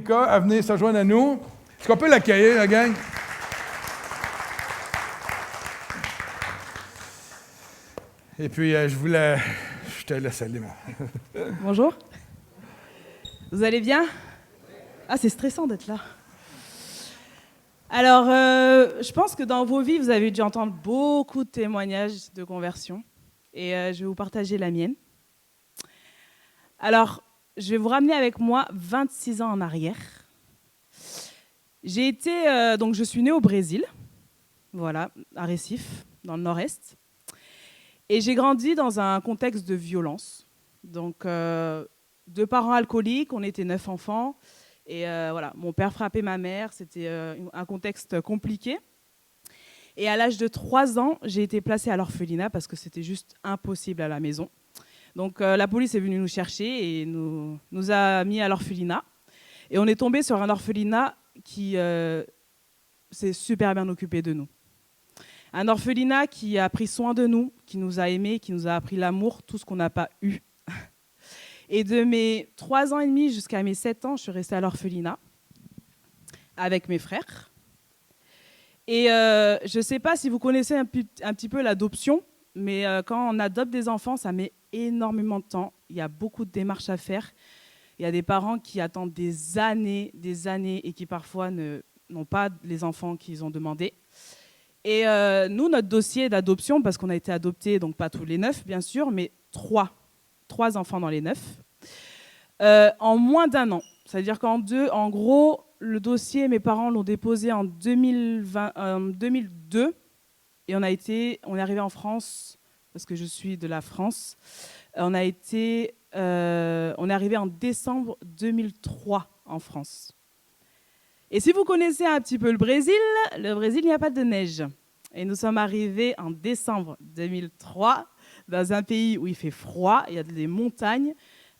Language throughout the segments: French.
Mika à venir se joindre à nous. Est-ce qu'on peut l'accueillir, la gang? Et puis, je te laisse aller. Bonjour. Vous allez bien? Ah, c'est stressant d'être là. Alors, je pense que dans vos vies, vous avez dû entendre beaucoup de témoignages de conversion. Et je vais vous partager la mienne. Alors, je vais vous ramener avec moi 26 ans en arrière. Donc je suis née au Brésil, voilà, à Recife, dans le nord-est. Et j'ai grandi dans un contexte de violence. Donc, 2 parents alcooliques, on était 9 enfants. Et voilà, mon père frappait ma mère, c'était un contexte compliqué. Et à l'âge de 3 ans, j'ai été placée à l'orphelinat parce que c'était juste impossible à la maison. Donc la police est venue nous chercher et nous a mis à l'orphelinat. Et on est tombé sur un orphelinat qui s'est super bien occupé de nous. Un orphelinat qui a pris soin de nous, qui nous a aimés, qui nous a appris l'amour, tout ce qu'on n'a pas eu. Et de mes 3 ans et demi jusqu'à mes 7 ans, je suis restée à l'orphelinat avec mes frères. Et je ne sais pas si vous connaissez un petit peu l'adoption, mais quand on adopte des enfants, ça met énormément de temps. Il y a beaucoup de démarches à faire. Il y a des parents qui attendent des années, et qui parfois n'ont pas les enfants qu'ils ont demandés. Et nous, notre dossier d'adoption, parce qu'on a été adoptés, donc pas tous les 9, bien sûr, mais 3 enfants dans les 9, en moins d'1 an. C'est-à-dire en gros, le dossier, mes parents l'ont déposé en 2002, et on est arrivé en France, parce que je suis de la France. On est arrivé en décembre 2003 en France. Et si vous connaissez un petit peu le Brésil, il n'y a pas de neige. Et nous sommes arrivés en décembre 2003 dans un pays où il fait froid, il y a des montagnes,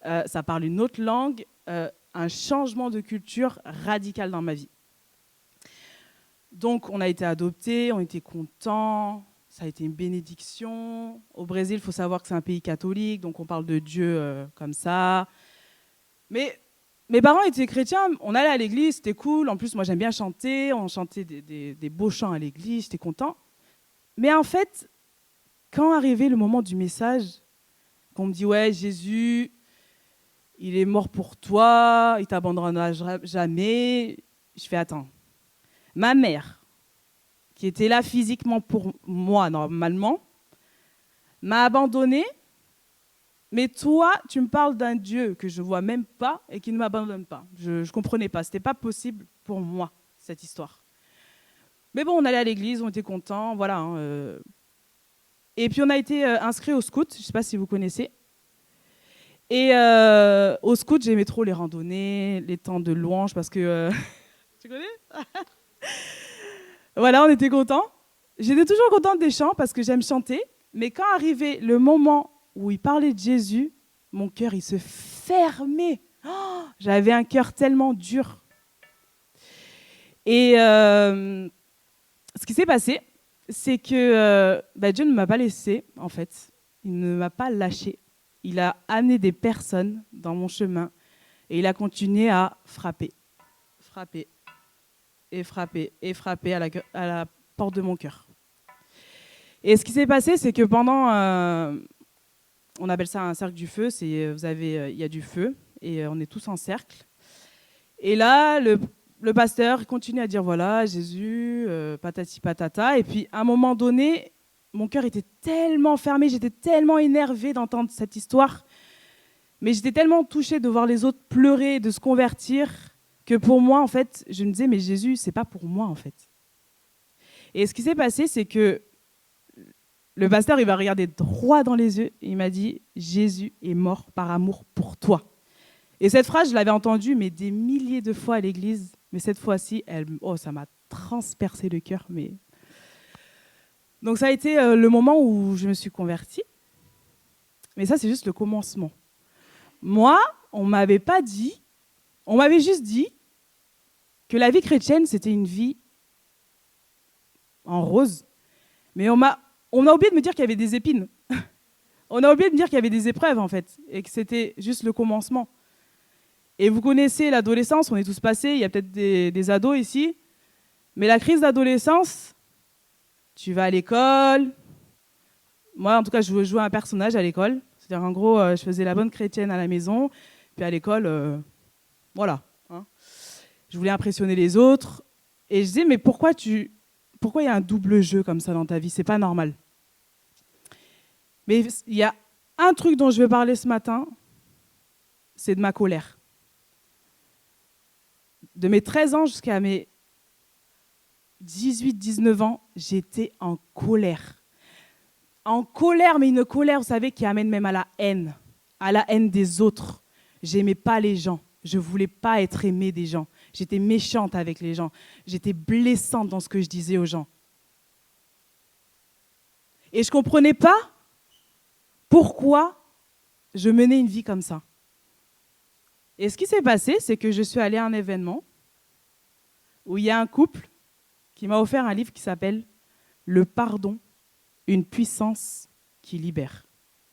ça parle une autre langue, un changement de culture radical dans ma vie. Donc on a été adoptés, on était contents, ça a été une bénédiction. Au Brésil, il faut savoir que c'est un pays catholique, donc on parle de Dieu comme ça. Mais mes parents étaient chrétiens, on allait à l'église, c'était cool. En plus, moi, j'aime bien chanter. On chantait des beaux chants à l'église, j'étais content. Mais en fait, quand arrivait le moment du message, qu'on me dit « Ouais, Jésus, il est mort pour toi, il ne t'abandonnera jamais », je fais « Attends, ma mère, qui était là physiquement pour moi, normalement, m'a abandonnée. Mais toi, tu me parles d'un Dieu que je ne vois même pas et qui ne m'abandonne pas. Je ne comprenais pas. Ce n'était pas possible pour moi, cette histoire. Mais bon, on allait à l'église, on était contents, voilà. Et puis, on a été inscrits au scout, je ne sais pas si vous connaissez. Et au scout, j'aimais trop les randonnées, les temps de louange, parce que... Tu connais? Voilà, on était contents. J'étais toujours contente des chants parce que j'aime chanter. Mais quand arrivait le moment où il parlait de Jésus, mon cœur, il se fermait. Oh, j'avais un cœur tellement dur. Et ce qui s'est passé, c'est que Dieu ne m'a pas laissé, en fait. Il ne m'a pas lâché. Il a amené des personnes dans mon chemin et il a continué à frapper à la porte de mon cœur. Et ce qui s'est passé, c'est que pendant... on appelle ça un cercle du feu, il y a du feu, et on est tous en cercle. Et là, le pasteur continue à dire, voilà, Jésus, patati patata. Et puis, à un moment donné, mon cœur était tellement fermé, j'étais tellement énervée d'entendre cette histoire, mais j'étais tellement touchée de voir les autres pleurer, de se convertir, que pour moi, en fait, je me disais, mais Jésus, c'est pas pour moi, en fait. Et ce qui s'est passé, c'est que le pasteur, il m'a regardé droit dans les yeux et il m'a dit « Jésus est mort par amour pour toi ». Et cette phrase, je l'avais entendue mais des milliers de fois à l'église. Mais cette fois-ci, ça m'a transpercé le cœur. Donc ça a été le moment où je me suis convertie. Mais ça, c'est juste le commencement. Moi, on ne m'avait pas dit, on m'avait juste dit que la vie chrétienne, c'était une vie en rose. Mais on a oublié de me dire qu'il y avait des épines. On a oublié de me dire qu'il y avait des épreuves, en fait, et que c'était juste le commencement. Et vous connaissez l'adolescence, on est tous passés, il y a peut-être des ados ici. Mais la crise d'adolescence, tu vas à l'école. Moi, en tout cas, je jouais un personnage à l'école. C'est-à-dire, en gros, je faisais la bonne chrétienne à la maison. Puis à l'école, voilà. Hein. Je voulais impressionner les autres. Et je disais, mais pourquoi il y a un double jeu comme ça dans ta vie? C'est pas normal. Mais il y a un truc dont je vais parler ce matin, c'est de ma colère. De mes 13 ans jusqu'à mes 18, 19 ans, j'étais en colère. En colère, mais une colère, vous savez, qui amène même à la haine des autres. J'aimais pas les gens. Je voulais pas être aimée des gens. J'étais méchante avec les gens. J'étais blessante dans ce que je disais aux gens. Et je comprenais pas pourquoi je menais une vie comme ça. Et ce qui s'est passé, c'est que je suis allée à un événement où il y a un couple qui m'a offert un livre qui s'appelle « Le pardon, une puissance qui libère ».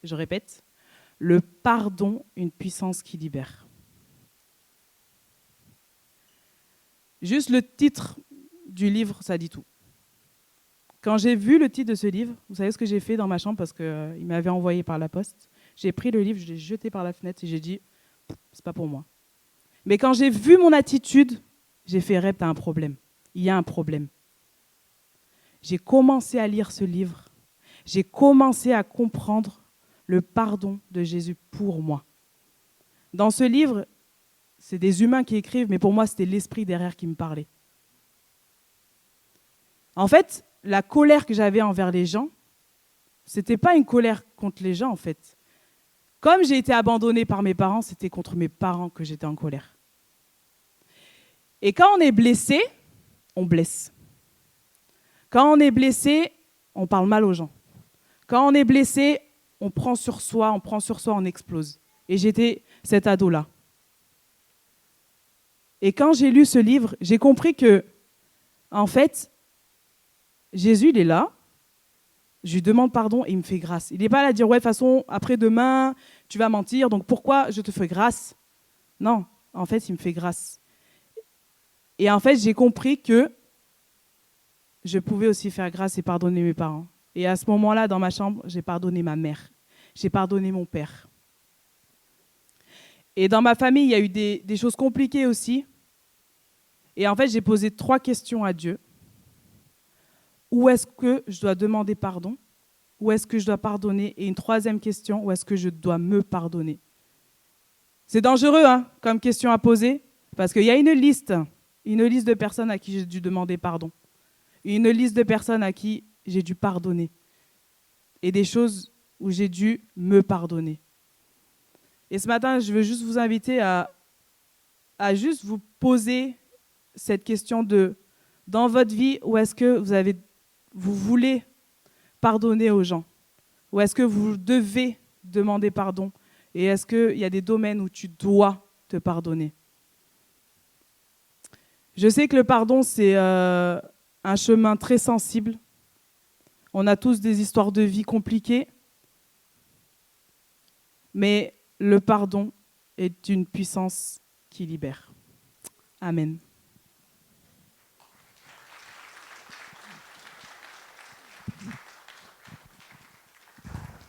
Je répète, « Le pardon, une puissance qui libère ». Juste le titre du livre, ça dit tout. Quand j'ai vu le titre de ce livre, vous savez ce que j'ai fait dans ma chambre parce qu'il m'avait envoyé par la poste. J'ai pris le livre, je l'ai jeté par la fenêtre et j'ai dit « c'est pas pour moi ». Mais quand j'ai vu mon attitude, j'ai fait « Rep, t'as un problème. Il y a un problème ». J'ai commencé à lire ce livre. J'ai commencé à comprendre le pardon de Jésus pour moi. Dans ce livre, c'est des humains qui écrivent, mais pour moi, c'était l'esprit derrière qui me parlait. En fait, la colère que j'avais envers les gens, c'était pas une colère contre les gens, en fait. Comme j'ai été abandonnée par mes parents, c'était contre mes parents que j'étais en colère. Et quand on est blessé, on blesse. Quand on est blessé, on parle mal aux gens. Quand on est blessé, on prend sur soi, on explose. Et j'étais cet ado-là. Et quand j'ai lu ce livre, j'ai compris que, en fait, Jésus, il est là, je lui demande pardon et il me fait grâce. Il n'est pas là à dire, ouais, de toute façon, après-demain, tu vas mentir, donc pourquoi je te fais grâce? Non, en fait, il me fait grâce. Et en fait, j'ai compris que je pouvais aussi faire grâce et pardonner mes parents. Et à ce moment-là, dans ma chambre, j'ai pardonné ma mère. J'ai pardonné mon père. Et dans ma famille, il y a eu des choses compliquées aussi. Et en fait, j'ai posé 3 questions à Dieu. Où est-ce que je dois demander pardon? Où est-ce que je dois pardonner? Et une 3e question, où est-ce que je dois me pardonner? C'est dangereux comme question à poser, parce qu'il y a une liste de personnes à qui j'ai dû demander pardon. Une liste de personnes à qui j'ai dû pardonner. Et des choses où j'ai dû me pardonner. Et ce matin, je veux juste vous inviter à juste vous poser cette question de, dans votre vie, où est-ce que vous voulez pardonner aux gens? Ou est-ce que vous devez demander pardon? Et est-ce qu'il y a des domaines où tu dois te pardonner? Je sais que le pardon, c'est un chemin très sensible. On a tous des histoires de vie compliquées. Mais le pardon est une puissance qui libère. Amen.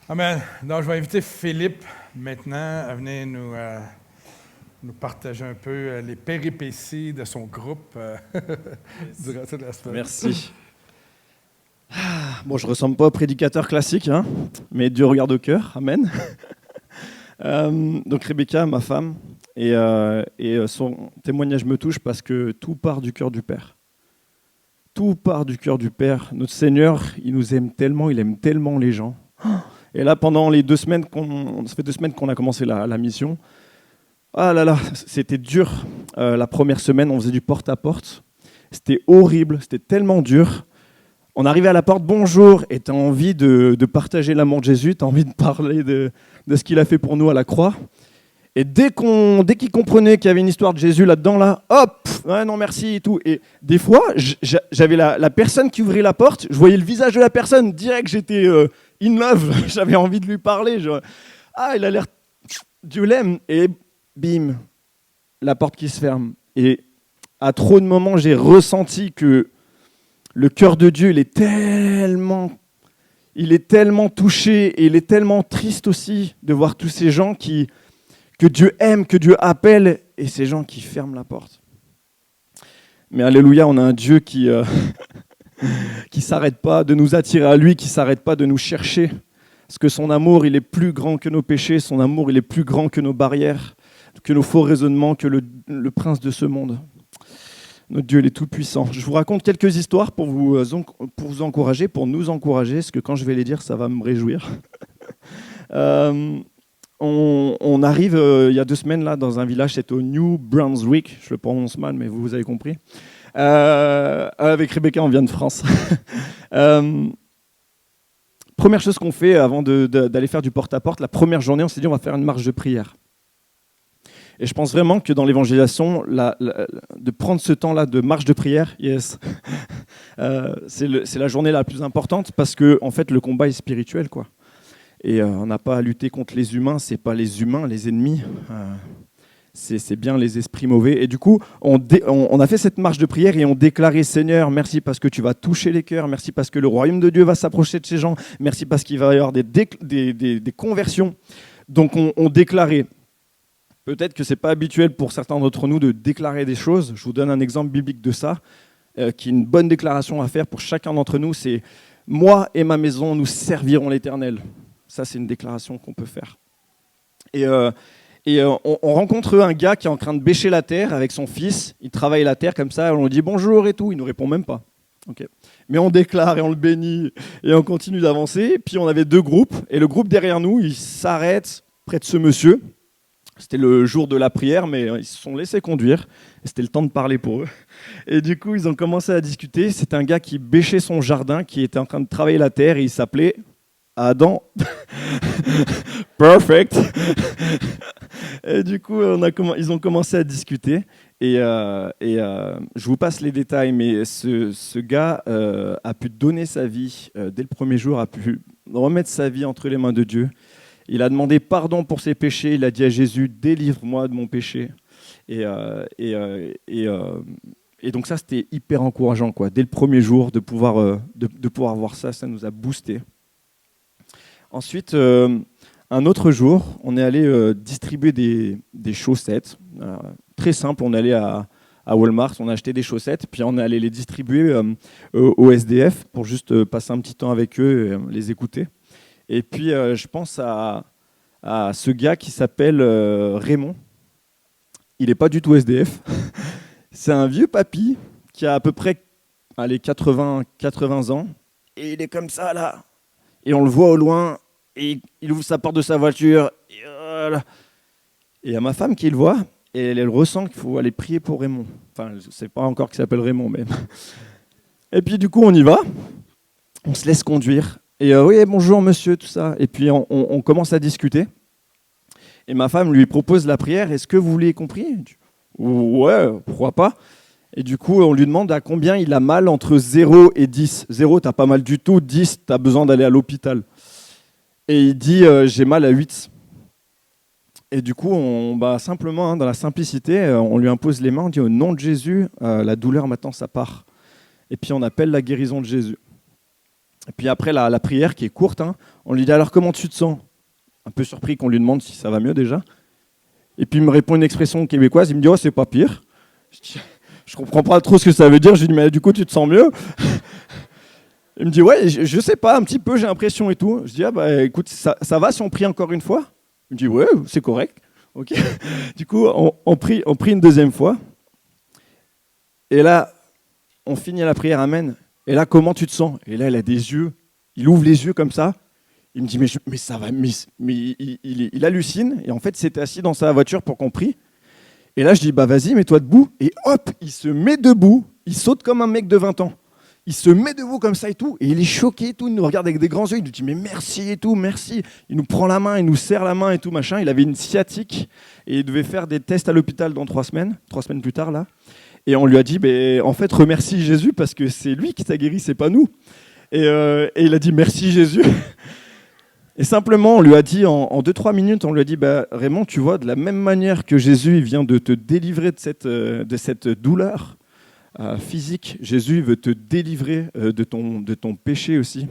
Amen. Donc, je vais inviter Philippe maintenant à venir nous partager un peu les péripéties de son groupe durant toute la semaine. Merci. Bon, je ne ressemble pas au prédicateur classique, mais Dieu regarde au cœur. Amen. Donc Rebecca, ma femme, et son témoignage me touche parce que tout part du cœur du Père. Tout part du cœur du Père. Notre Seigneur, il nous aime tellement, il aime tellement les gens. Et là, pendant les 2 semaines, ça fait 2 semaines qu'on a commencé la mission. Ah là là, c'était dur. La première semaine, on faisait du porte-à-porte. C'était horrible, c'était tellement dur. On arrivait à la porte, bonjour, et tu as envie de partager l'amour de Jésus, tu as envie de parler de ce qu'il a fait pour nous à la croix. Et dès qu'il comprenait qu'il y avait une histoire de Jésus là-dedans, hop, ouais, non merci et tout. Et des fois, j'avais la personne qui ouvrait la porte, je voyais le visage de la personne, direct j'étais in love, j'avais envie de lui parler. Il a l'air, Dieu l'aime, et bim, la porte qui se ferme. Et à trop de moments, j'ai ressenti que le cœur de Dieu, il est tellement touché et il est tellement triste aussi de voir tous ces gens que Dieu aime, que Dieu appelle, et ces gens qui ferment la porte. Mais alléluia, on a un Dieu qui s'arrête pas de nous attirer à lui, qui s'arrête pas de nous chercher. Parce que son amour, il est plus grand que nos péchés, son amour, il est plus grand que nos barrières, que nos faux raisonnements, que le prince de ce monde. Notre Dieu, il est tout puissant. Je vous raconte quelques histoires pour vous encourager, pour nous encourager, parce que quand je vais les dire, ça va me réjouir. On arrive il y a 2 semaines là, dans un village, c'est au New Brunswick, je le prononce mal, mais vous avez compris. Avec Rebecca, on vient de France. Première chose qu'on fait avant d'aller faire du porte-à-porte, la première journée, on s'est dit on va faire une marche de prière. Et je pense vraiment que dans l'évangélisation, de prendre ce temps-là de marche de prière, yes, c'est la journée la plus importante parce que en fait, le combat est spirituel, quoi. Et on n'a pas à lutter contre les humains, c'est pas les humains, les ennemis, c'est bien les esprits mauvais. Et du coup, on a fait cette marche de prière et on déclarait: Seigneur, merci parce que tu vas toucher les cœurs, merci parce que le royaume de Dieu va s'approcher de ces gens, merci parce qu'il va y avoir des conversions. Donc on déclarait. Peut-être que ce n'est pas habituel pour certains d'entre nous de déclarer des choses. Je vous donne un exemple biblique de ça, qui est une bonne déclaration à faire pour chacun d'entre nous. C'est « Moi et ma maison, nous servirons l'Éternel ». Ça, c'est une déclaration qu'on peut faire. Et on rencontre un gars qui est en train de bêcher la terre avec son fils. Il travaille la terre comme ça, on lui dit « Bonjour » et tout. Il ne nous répond même pas. Okay. Mais on déclare et on le bénit et on continue d'avancer. Puis on avait 2 groupes. Et le groupe derrière nous, il s'arrête près de ce monsieur. C'était le jour de la prière, mais ils se sont laissés conduire. Et c'était le temps de parler pour eux. Et du coup, ils ont commencé à discuter. C'était un gars qui bêchait son jardin, qui était en train de travailler la terre. Et il s'appelait Adam. Perfect. Et du coup, ils ont commencé à discuter. Et je vous passe les détails, mais ce gars a pu donner sa vie dès le premier jour, a pu remettre sa vie entre les mains de Dieu. Il a demandé pardon pour ses péchés. Il a dit à Jésus, délivre-moi de mon péché. Et donc ça, c'était hyper encourageant, quoi. Dès le premier jour, de pouvoir voir ça, ça nous a boosté. Ensuite, un autre jour, on est allé distribuer des chaussettes. Très simple, on est allé à Walmart, on a acheté des chaussettes, puis on est allé les distribuer au SDF pour juste passer un petit temps avec eux et les écouter. Et puis, je pense à ce gars qui s'appelle Raymond. Il n'est pas du tout SDF. C'est un vieux papy qui a à peu près 80 ans. Et il est comme ça, là. Et on le voit au loin. Et il ouvre sa porte de sa voiture. Et il y a ma femme qui le voit. Et elle ressent qu'il faut aller prier pour Raymond. Enfin, je ne sais pas encore qu'il s'appelle Raymond, mais... Et puis, du coup, on y va. On se laisse conduire. Et oui, bonjour monsieur, tout ça. Et puis on commence à discuter. Et ma femme lui propose la prière. Est-ce que vous l'avez compris ? Ouais, pourquoi pas ? Et du coup, on lui demande à combien il a mal entre 0 et 10. 0, t'as pas mal du tout. 10, t'as besoin d'aller à l'hôpital. Et il dit, j'ai mal à 8. Et du coup, simplement, dans la simplicité, on lui impose les mains. On dit, au nom de Jésus, la douleur, maintenant, ça part. Et puis on appelle la guérison de Jésus. Et puis après la prière qui est courte, on lui dit alors comment tu te sens ? Un peu surpris qu'on lui demande si ça va mieux déjà. Et puis il me répond une expression québécoise, il me dit oh c'est pas pire. Je comprends pas trop ce que ça veut dire, je lui dis mais du coup tu te sens mieux ? Il me dit ouais je sais pas, un petit peu j'ai l'impression et tout. Je dis écoute ça va si on prie encore une fois ? Il me dit ouais c'est correct. Ok. Du coup on prie une deuxième fois. Et là on finit la prière, amen. Et là, comment tu te sens ? Et là, il a des yeux. Il ouvre les yeux comme ça. Il me dit, mais ça va. Mais il hallucine. Et en fait, il s'était assis dans sa voiture pour qu'on prie. Et là, je dis, vas-y, mets-toi debout. Et hop, il se met debout. Il saute comme un mec de 20 ans. Il se met debout comme ça et tout. Et il est choqué et tout. Il nous regarde avec des grands yeux. Il nous dit, mais merci et tout, merci. Il nous prend la main, il nous serre la main et tout, machin. Il avait une sciatique. Et il devait faire des tests à l'hôpital dans 3 semaines. 3 semaines plus tard, là. Et on lui a dit, en fait, remercie Jésus parce que c'est lui qui t'a guéri, c'est pas nous. Et il a dit, merci Jésus. Et simplement, on lui a dit, en 2-3 minutes, on lui a dit, bah, Raymond, tu vois, de la même manière que Jésus il vient de te délivrer de cette douleur physique, Jésus veut te délivrer de ton péché aussi,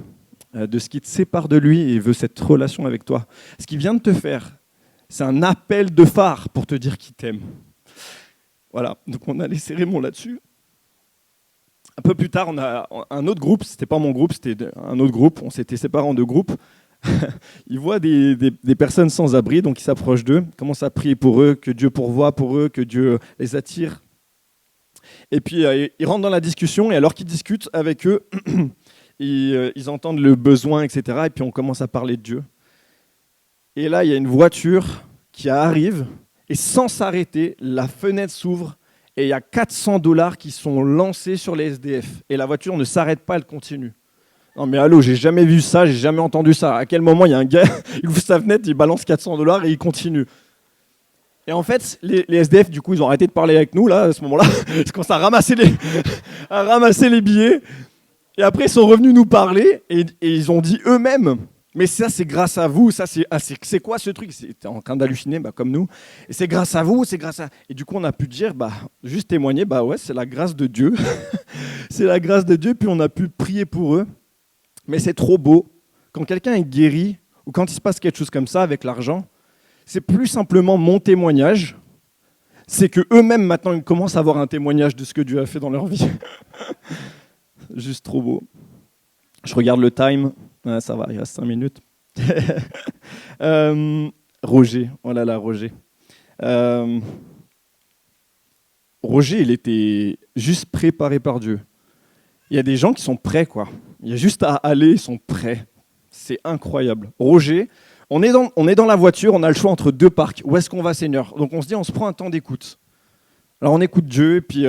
de ce qui te sépare de lui, et veut cette relation avec toi. Ce qu'il vient de te faire, c'est un appel de phare pour te dire qu'il t'aime. Voilà, donc on a laissé Raymond là-dessus. Un peu plus tard, on a un autre groupe, c'était pas mon groupe, c'était un autre groupe, on s'était séparés en 2 groupes. Ils voient des personnes sans abri, donc ils s'approchent d'eux, commencent à prier pour eux, que Dieu pourvoie pour eux, que Dieu les attire. Et puis ils rentrent dans la discussion, et alors qu'ils discutent avec eux, ils entendent le besoin, etc. Et puis on commence à parler de Dieu. Et là, il y a une voiture qui arrive, et sans s'arrêter, la fenêtre s'ouvre, et il y a $400 qui sont lancés sur les SDF. Et la voiture ne s'arrête pas, elle continue. Non mais allô, j'ai jamais vu ça, j'ai jamais entendu ça. À quel moment il y a un gars, il ouvre sa fenêtre, il balance $400 et il continue. Et en fait, les SDF, du coup, ils ont arrêté de parler avec nous, là, à ce moment-là. Ils commencent à ramasser les billets. Et après, ils sont revenus nous parler et ils ont dit eux-mêmes, mais ça, c'est grâce à vous. Ça, c'est quoi ce truc? C'était en train d'halluciner, comme nous. Et c'est grâce à vous, c'est grâce à... Et du coup, on a pu dire, juste témoigner, ouais, c'est la grâce de Dieu. C'est la grâce de Dieu, puis on a pu prier pour eux. Mais c'est trop beau. Quand quelqu'un est guéri, ou quand il se passe quelque chose comme ça avec l'argent, c'est plus simplement mon témoignage, c'est qu'eux-mêmes, maintenant, ils commencent à avoir un témoignage de ce que Dieu a fait dans leur vie. Juste trop beau. Je regarde le time. Ah, ça va, il reste 5 minutes. Roger. Oh là là, Roger. Roger, il était juste préparé par Dieu. Il y a des gens qui sont prêts, quoi. Il y a juste à aller, ils sont prêts. C'est incroyable. Roger, on est dans la voiture, on a le choix entre 2 parcs. Où est-ce qu'on va, Seigneur? Donc on se dit, on se prend un temps d'écoute. Alors on écoute Dieu, et puis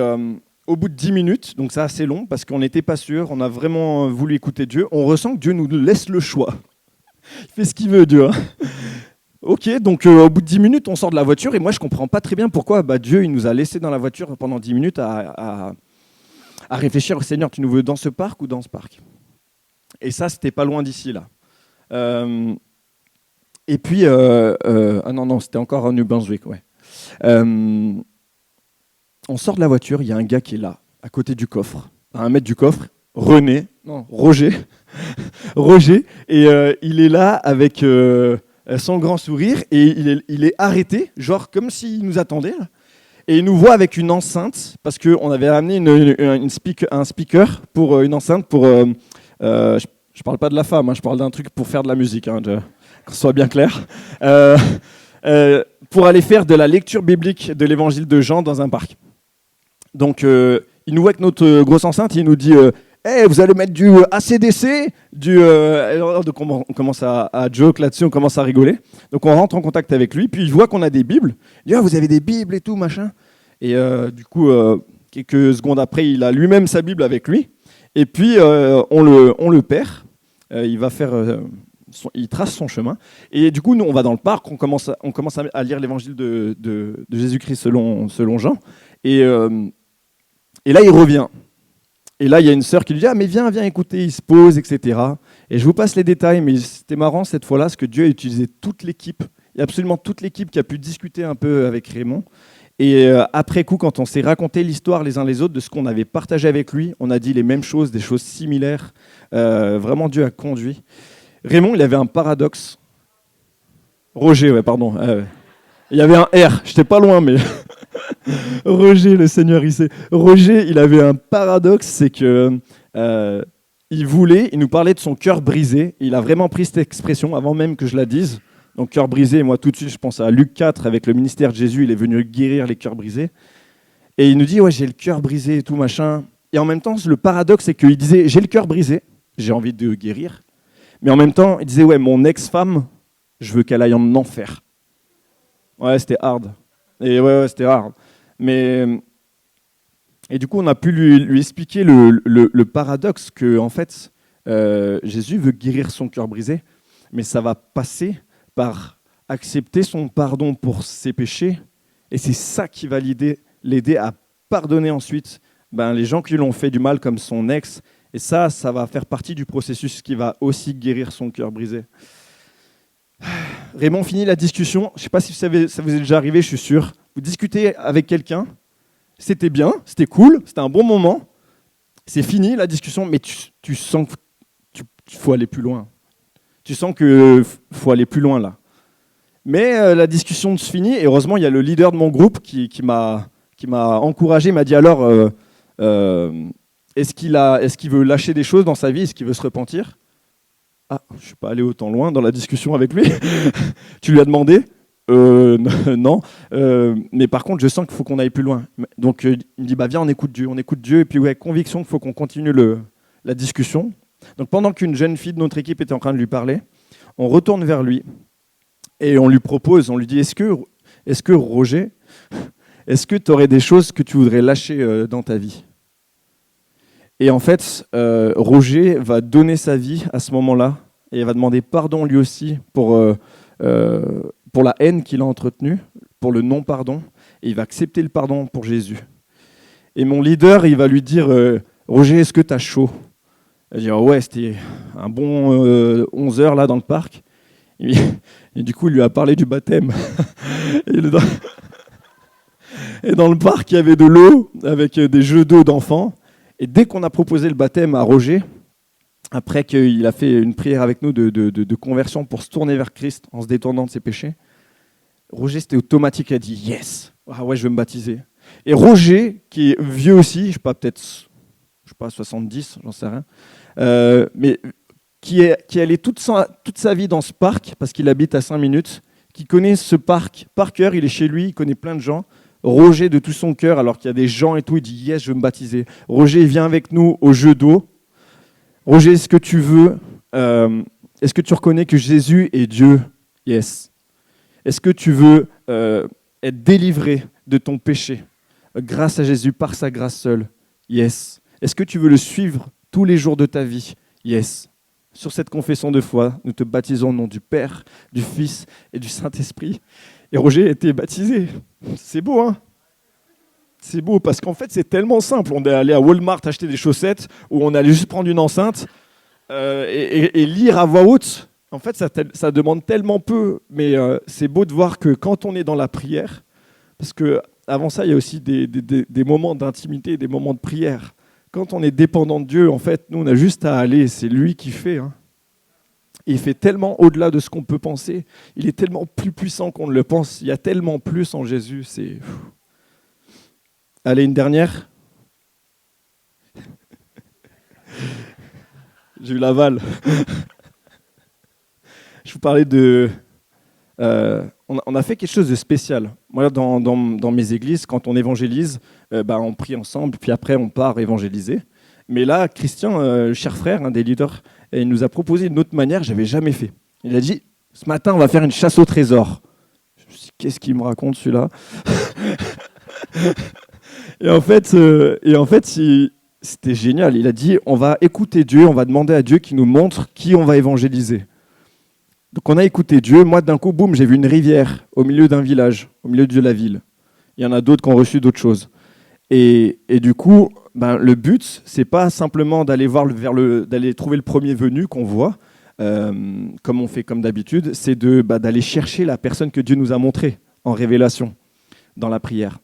au bout de 10 minutes, donc c'est assez long, parce qu'on n'était pas sûr, on a vraiment voulu écouter Dieu, on ressent que Dieu nous laisse le choix. Il fait ce qu'il veut, Dieu. Hein. Ok, donc au bout de 10 minutes, on sort de la voiture, et moi je ne comprends pas très bien pourquoi Dieu il nous a laissé dans la voiture pendant 10 minutes à réfléchir, Seigneur, tu nous veux dans ce parc ou dans ce parc? Et ça, c'était pas loin d'ici, là. Et puis, non, c'était encore à New Brunswick, ouais. On sort de la voiture, il y a un gars qui est là, à côté du coffre, à 1 mètre du coffre, Roger, et il est là avec son grand sourire, et il est arrêté, genre comme s'il nous attendait, là. Et il nous voit avec une enceinte, parce qu'on avait amené un speaker pour une enceinte pour... je parle pas de la femme, hein, je parle d'un truc pour faire de la musique, hein, qu'on soit bien clair. Pour aller faire de la lecture biblique de l'évangile de Jean dans un parc. Donc, il nous voit avec notre grosse enceinte, il nous dit hey, vous allez mettre du AC/DC, donc on commence à joke là-dessus, on commence à rigoler. Donc on rentre en contact avec lui, puis il voit qu'on a des Bibles. Il dit vous avez des Bibles et tout, machin. Et du coup, quelques secondes après, il a lui-même sa Bible avec lui. Et puis, on le perd. Il va faire... il trace son chemin. Et du coup, nous, on va dans le parc, on commence à lire l'évangile de Jésus-Christ selon Jean. Et là, il revient. Et là, il y a une sœur qui lui dit « Ah, mais viens écouter », il se pose, etc. Et je vous passe les détails, mais c'était marrant cette fois-là, parce que Dieu a utilisé toute l'équipe. Il y a absolument toute l'équipe qui a pu discuter un peu avec Raymond. Et après coup, quand on s'est raconté l'histoire les uns les autres de ce qu'on avait partagé avec lui, on a dit les mêmes choses, des choses similaires. Vraiment, Dieu a conduit. Raymond, il avait un paradoxe. Roger, ouais, pardon. Il y avait un R, j'étais pas loin, mais... Roger, le Seigneur, il sait. Roger, il avait un paradoxe, c'est que il nous parlait de son cœur brisé. Il a vraiment pris cette expression avant même que je la dise. Donc cœur brisé, moi tout de suite je pense à Luc 4 avec le ministère de Jésus, il est venu guérir les cœurs brisés. Et il nous dit ouais j'ai le cœur brisé et tout machin. Et en même temps le paradoxe c'est qu'il disait j'ai le cœur brisé, j'ai envie de guérir. Mais en même temps il disait ouais mon ex-femme, je veux qu'elle aille en enfer. Ouais c'était hard. Et ouais c'était hard. Mais et du coup on a pu lui expliquer le paradoxe que en fait Jésus veut guérir son cœur brisé, mais ça va passer par accepter son pardon pour ses péchés, et c'est ça qui va l'aider à pardonner ensuite les gens qui l'ont fait du mal comme son ex, et ça va faire partie du processus qui va aussi guérir son cœur brisé. Raymond finit la discussion. Je ne sais pas si ça vous est déjà arrivé, je suis sûr. Vous discutez avec quelqu'un, c'était bien, c'était cool, c'était un bon moment. C'est fini la discussion, mais tu sens qu'il faut aller plus loin. Tu sens qu'il faut aller plus loin là. Mais la discussion se finit et heureusement, il y a le leader de mon groupe qui m'a encouragé, m'a dit alors, est-ce qu'il veut lâcher des choses dans sa vie, est-ce qu'il veut se repentir? Ah, je ne suis pas allé autant loin dans la discussion avec lui. Tu lui as demandé? Non. Mais par contre, je sens qu'il faut qu'on aille plus loin. Donc, il me dit, viens, on écoute Dieu. Et puis, ouais, conviction qu'il faut qu'on continue la discussion. Donc, pendant qu'une jeune fille de notre équipe était en train de lui parler, on retourne vers lui et on lui propose, on lui dit, est-ce que Roger, est-ce que tu aurais des choses que tu voudrais lâcher dans ta vie? Et en fait, Roger va donner sa vie à ce moment-là et il va demander pardon lui aussi pour la haine qu'il a entretenue, pour le non-pardon, et il va accepter le pardon pour Jésus. Et mon leader, il va lui dire Roger, est-ce que tu as chaud? Il va dire ouais, c'était un bon 11 heures là dans le parc. Et du coup, il lui a parlé du baptême. Et dans le parc, il y avait de l'eau avec des jeux d'eau d'enfants. Et dès qu'on a proposé le baptême à Roger, après qu'il a fait une prière avec nous de conversion pour se tourner vers Christ en se détournant de ses péchés, Roger, c'était automatique, il a dit « Yes, ah ouais, je vais me baptiser ». Et Roger, qui est vieux aussi, je sais pas, peut-être 70, j'en sais rien, mais qui est allé toute sa vie dans ce parc, parce qu'il habite à 5 minutes, qui connaît ce parc par cœur, il est chez lui, il connaît plein de gens. Roger, de tout son cœur, alors qu'il y a des gens et tout, il dit « Yes, je veux me baptiser ». Roger, viens avec nous au jeu d'eau. Roger, est-ce que tu veux, est-ce que tu reconnais que Jésus est Dieu? Yes. Est-ce que tu veux être délivré de ton péché grâce à Jésus, par sa grâce seule? Yes. Est-ce que tu veux le suivre tous les jours de ta vie? Yes. Sur cette confession de foi, nous te baptisons au nom du Père, du Fils et du Saint-Esprit. Et Roger a été baptisé. C'est beau, hein? C'est beau parce qu'en fait, c'est tellement simple. On est allé à Walmart acheter des chaussettes ou on allait juste prendre une enceinte et lire à voix haute. En fait, ça demande tellement peu, mais c'est beau de voir que quand on est dans la prière, parce qu'avant ça, il y a aussi des moments d'intimité, des moments de prière. Quand on est dépendant de Dieu, en fait, nous, on a juste à aller. C'est lui qui fait. Hein. Il fait tellement au-delà de ce qu'on peut penser. Il est tellement plus puissant qu'on ne le pense. Il y a tellement plus en Jésus. Allez, une dernière. J'ai eu l'aval. Je vous parlais de... on a fait quelque chose de spécial. Moi, dans mes églises, quand on évangélise, on prie ensemble, puis après, on part évangéliser. Mais là, Christian, cher frère, un des leaders, il nous a proposé une autre manière que je n'avais jamais fait. Il a dit, ce matin, on va faire une chasse au trésor. Je me suis dit, qu'est-ce qu'il me raconte, celui-là? Et en fait, c'était génial. Il a dit, on va écouter Dieu, on va demander à Dieu qu'il nous montre qui on va évangéliser. Donc on a écouté Dieu. Moi, d'un coup, boum, j'ai vu une rivière au milieu d'un village, au milieu de la ville. Il y en a d'autres qui ont reçu d'autres choses. Et du coup, le but, c'est pas simplement d'aller d'aller trouver le premier venu qu'on voit, comme on fait comme d'habitude, c'est d'aller chercher la personne que Dieu nous a montrée en révélation dans la prière.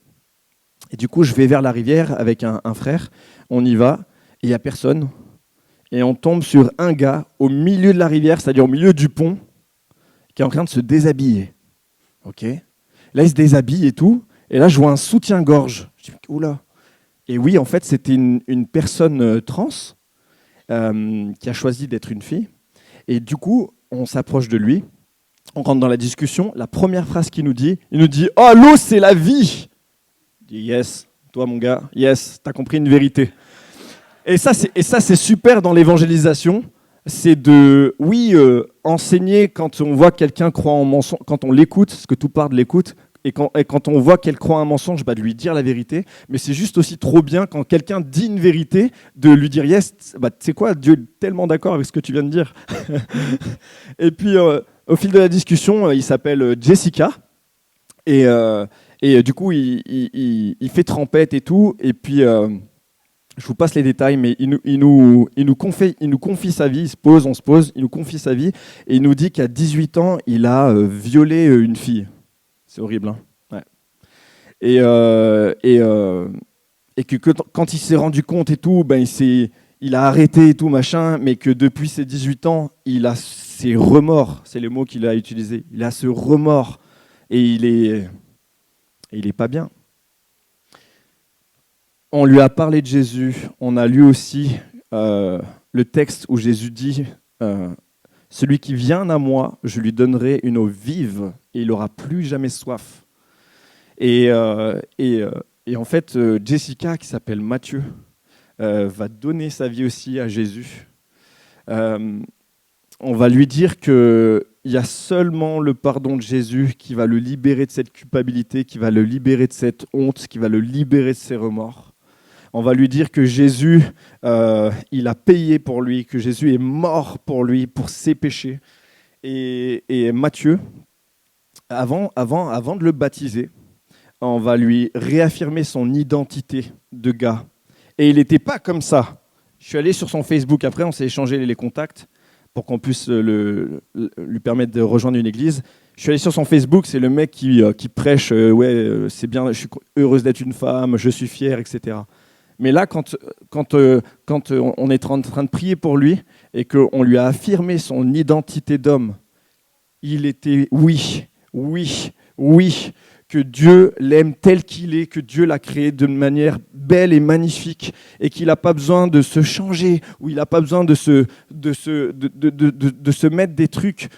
Et du coup, je vais vers la rivière avec un frère. On y va, et il n'y a personne. Et on tombe sur un gars au milieu de la rivière, c'est-à-dire au milieu du pont, qui est en train de se déshabiller. Ok. Là, il se déshabille et tout. Et là, je vois un soutien-gorge. Je dis, oula. Et oui, en fait, c'était une personne trans qui a choisi d'être une fille. Et du coup, on s'approche de lui. On rentre dans la discussion. La première phrase qu'il nous dit, il nous dit « Oh, l'eau, c'est la vie !» Je dis « Yes, toi, mon gars, yes, t'as compris une vérité. » Et ça, c'est super dans l'évangélisation. C'est enseigner quand on voit quelqu'un croire en mensonge, quand on l'écoute, parce que tout part de l'écoute, et quand on voit qu'elle croit un mensonge, de lui dire la vérité. Mais c'est juste aussi trop bien quand quelqu'un dit une vérité, de lui dire yes, tu sais quoi, Dieu est tellement d'accord avec ce que tu viens de dire. Et puis, au fil de la discussion, il s'appelle Jessica, et du coup, il fait trempette et tout, et puis Je vous passe les détails, mais il nous confie sa vie, on se pose, il nous confie sa vie, et il nous dit qu'à 18 ans, il a violé une fille. C'est horrible, hein, ouais. Et que quand il s'est rendu compte et tout, ben il a arrêté et tout, machin, mais que depuis ses 18 ans, il a ses remords, c'est le mot qu'il a utilisé, il a ce remords, et il est pas bien. On lui a parlé de Jésus, on a lu aussi le texte où Jésus dit « Celui qui vient à moi, je lui donnerai une eau vive et il n'aura plus jamais soif. » Et en fait, Jessica, qui s'appelle Mathieu, va donner sa vie aussi à Jésus. On va lui dire qu'il y a seulement le pardon de Jésus qui va le libérer de cette culpabilité, qui va le libérer de cette honte, qui va le libérer de ses remords. On va lui dire que Jésus, il a payé pour lui, que Jésus est mort pour lui, pour ses péchés. Et Matthieu, avant de le baptiser, on va lui réaffirmer son identité de gars. Et il n'était pas comme ça. Je suis allé sur son Facebook, après on s'est échangé les contacts pour qu'on puisse lui permettre de rejoindre une église. Je suis allé sur son Facebook, c'est le mec qui prêche, c'est bien, je suis heureuse d'être une femme, je suis fier, etc. Mais là, quand on est en train de prier pour lui et qu'on lui a affirmé son identité d'homme, il était oui, que Dieu l'aime tel qu'il est, que Dieu l'a créé de manière belle et magnifique et qu'il n'a pas besoin de se changer ou il n'a pas besoin de se mettre des trucs,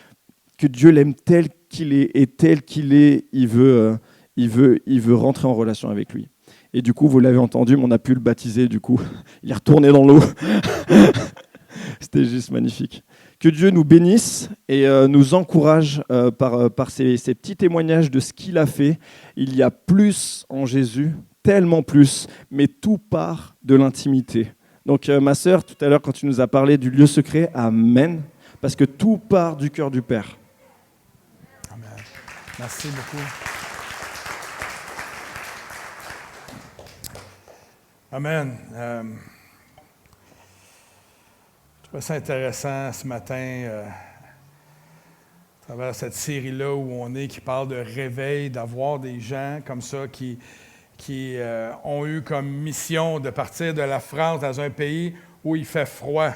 que Dieu l'aime tel qu'il est et tel qu'il est, il veut rentrer en relation avec lui. Et du coup, vous l'avez entendu, mais on a pu le baptiser, du coup. Il est retourné dans l'eau. C'était juste magnifique. Que Dieu nous bénisse et nous encourage par ces petits témoignages de ce qu'il a fait. Il y a plus en Jésus, tellement plus, mais tout part de l'intimité. Donc ma sœur, tout à l'heure, quand tu nous as parlé du lieu secret, amen, parce que tout part du cœur du Père. Amen. Merci beaucoup. Amen. Je trouve ça intéressant ce matin, à travers cette série-là où on est, qui parle de réveil, d'avoir des gens comme ça qui ont eu comme mission de partir de la France dans un pays où il fait froid.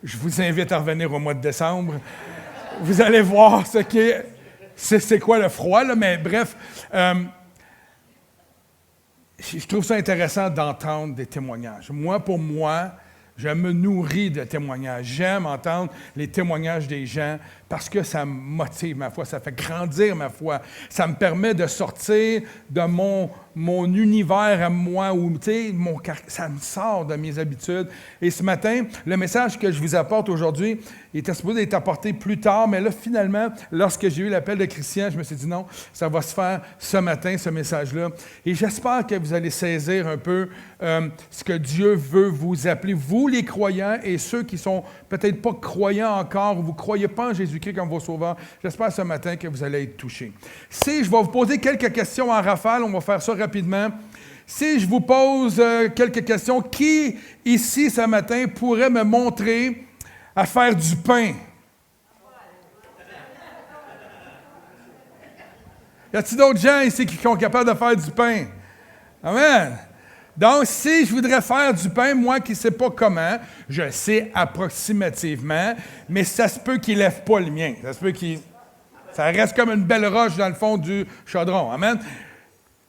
Je vous invite à revenir au mois de décembre. Vous allez voir c'est quoi le froid, là, mais bref. Je trouve ça intéressant d'entendre des témoignages. Pour moi, je me nourris de témoignages. J'aime entendre les témoignages des gens parce que ça me motive ma foi, ça fait grandir ma foi. Ça me permet de sortir de mon univers à moi, où ça me sort de mes habitudes. Et ce matin, le message que je vous apporte aujourd'hui, il était supposé être apporté plus tard, mais là, finalement, lorsque j'ai eu l'appel de Christian, je me suis dit non, ça va se faire ce matin, ce message-là. Et j'espère que vous allez saisir un peu ce que Dieu veut vous appeler, vous les croyants et ceux qui sont peut-être pas croyants encore, ou vous ne croyez pas en Jésus-Christ comme vos sauveurs. J'espère ce matin que vous allez être touchés. Si je vais vous poser quelques questions en rafale, on va faire ça rapidement. Si je vous pose quelques questions, qui ici ce matin pourrait me montrer à faire du pain? Y a-t-il d'autres gens ici qui sont capables de faire du pain? Amen. Donc, si je voudrais faire du pain, moi qui ne sais pas comment, je sais approximativement, mais ça se peut qu'il ne lève pas le mien. Ça se peut ça reste comme une belle roche dans le fond du chaudron. Amen.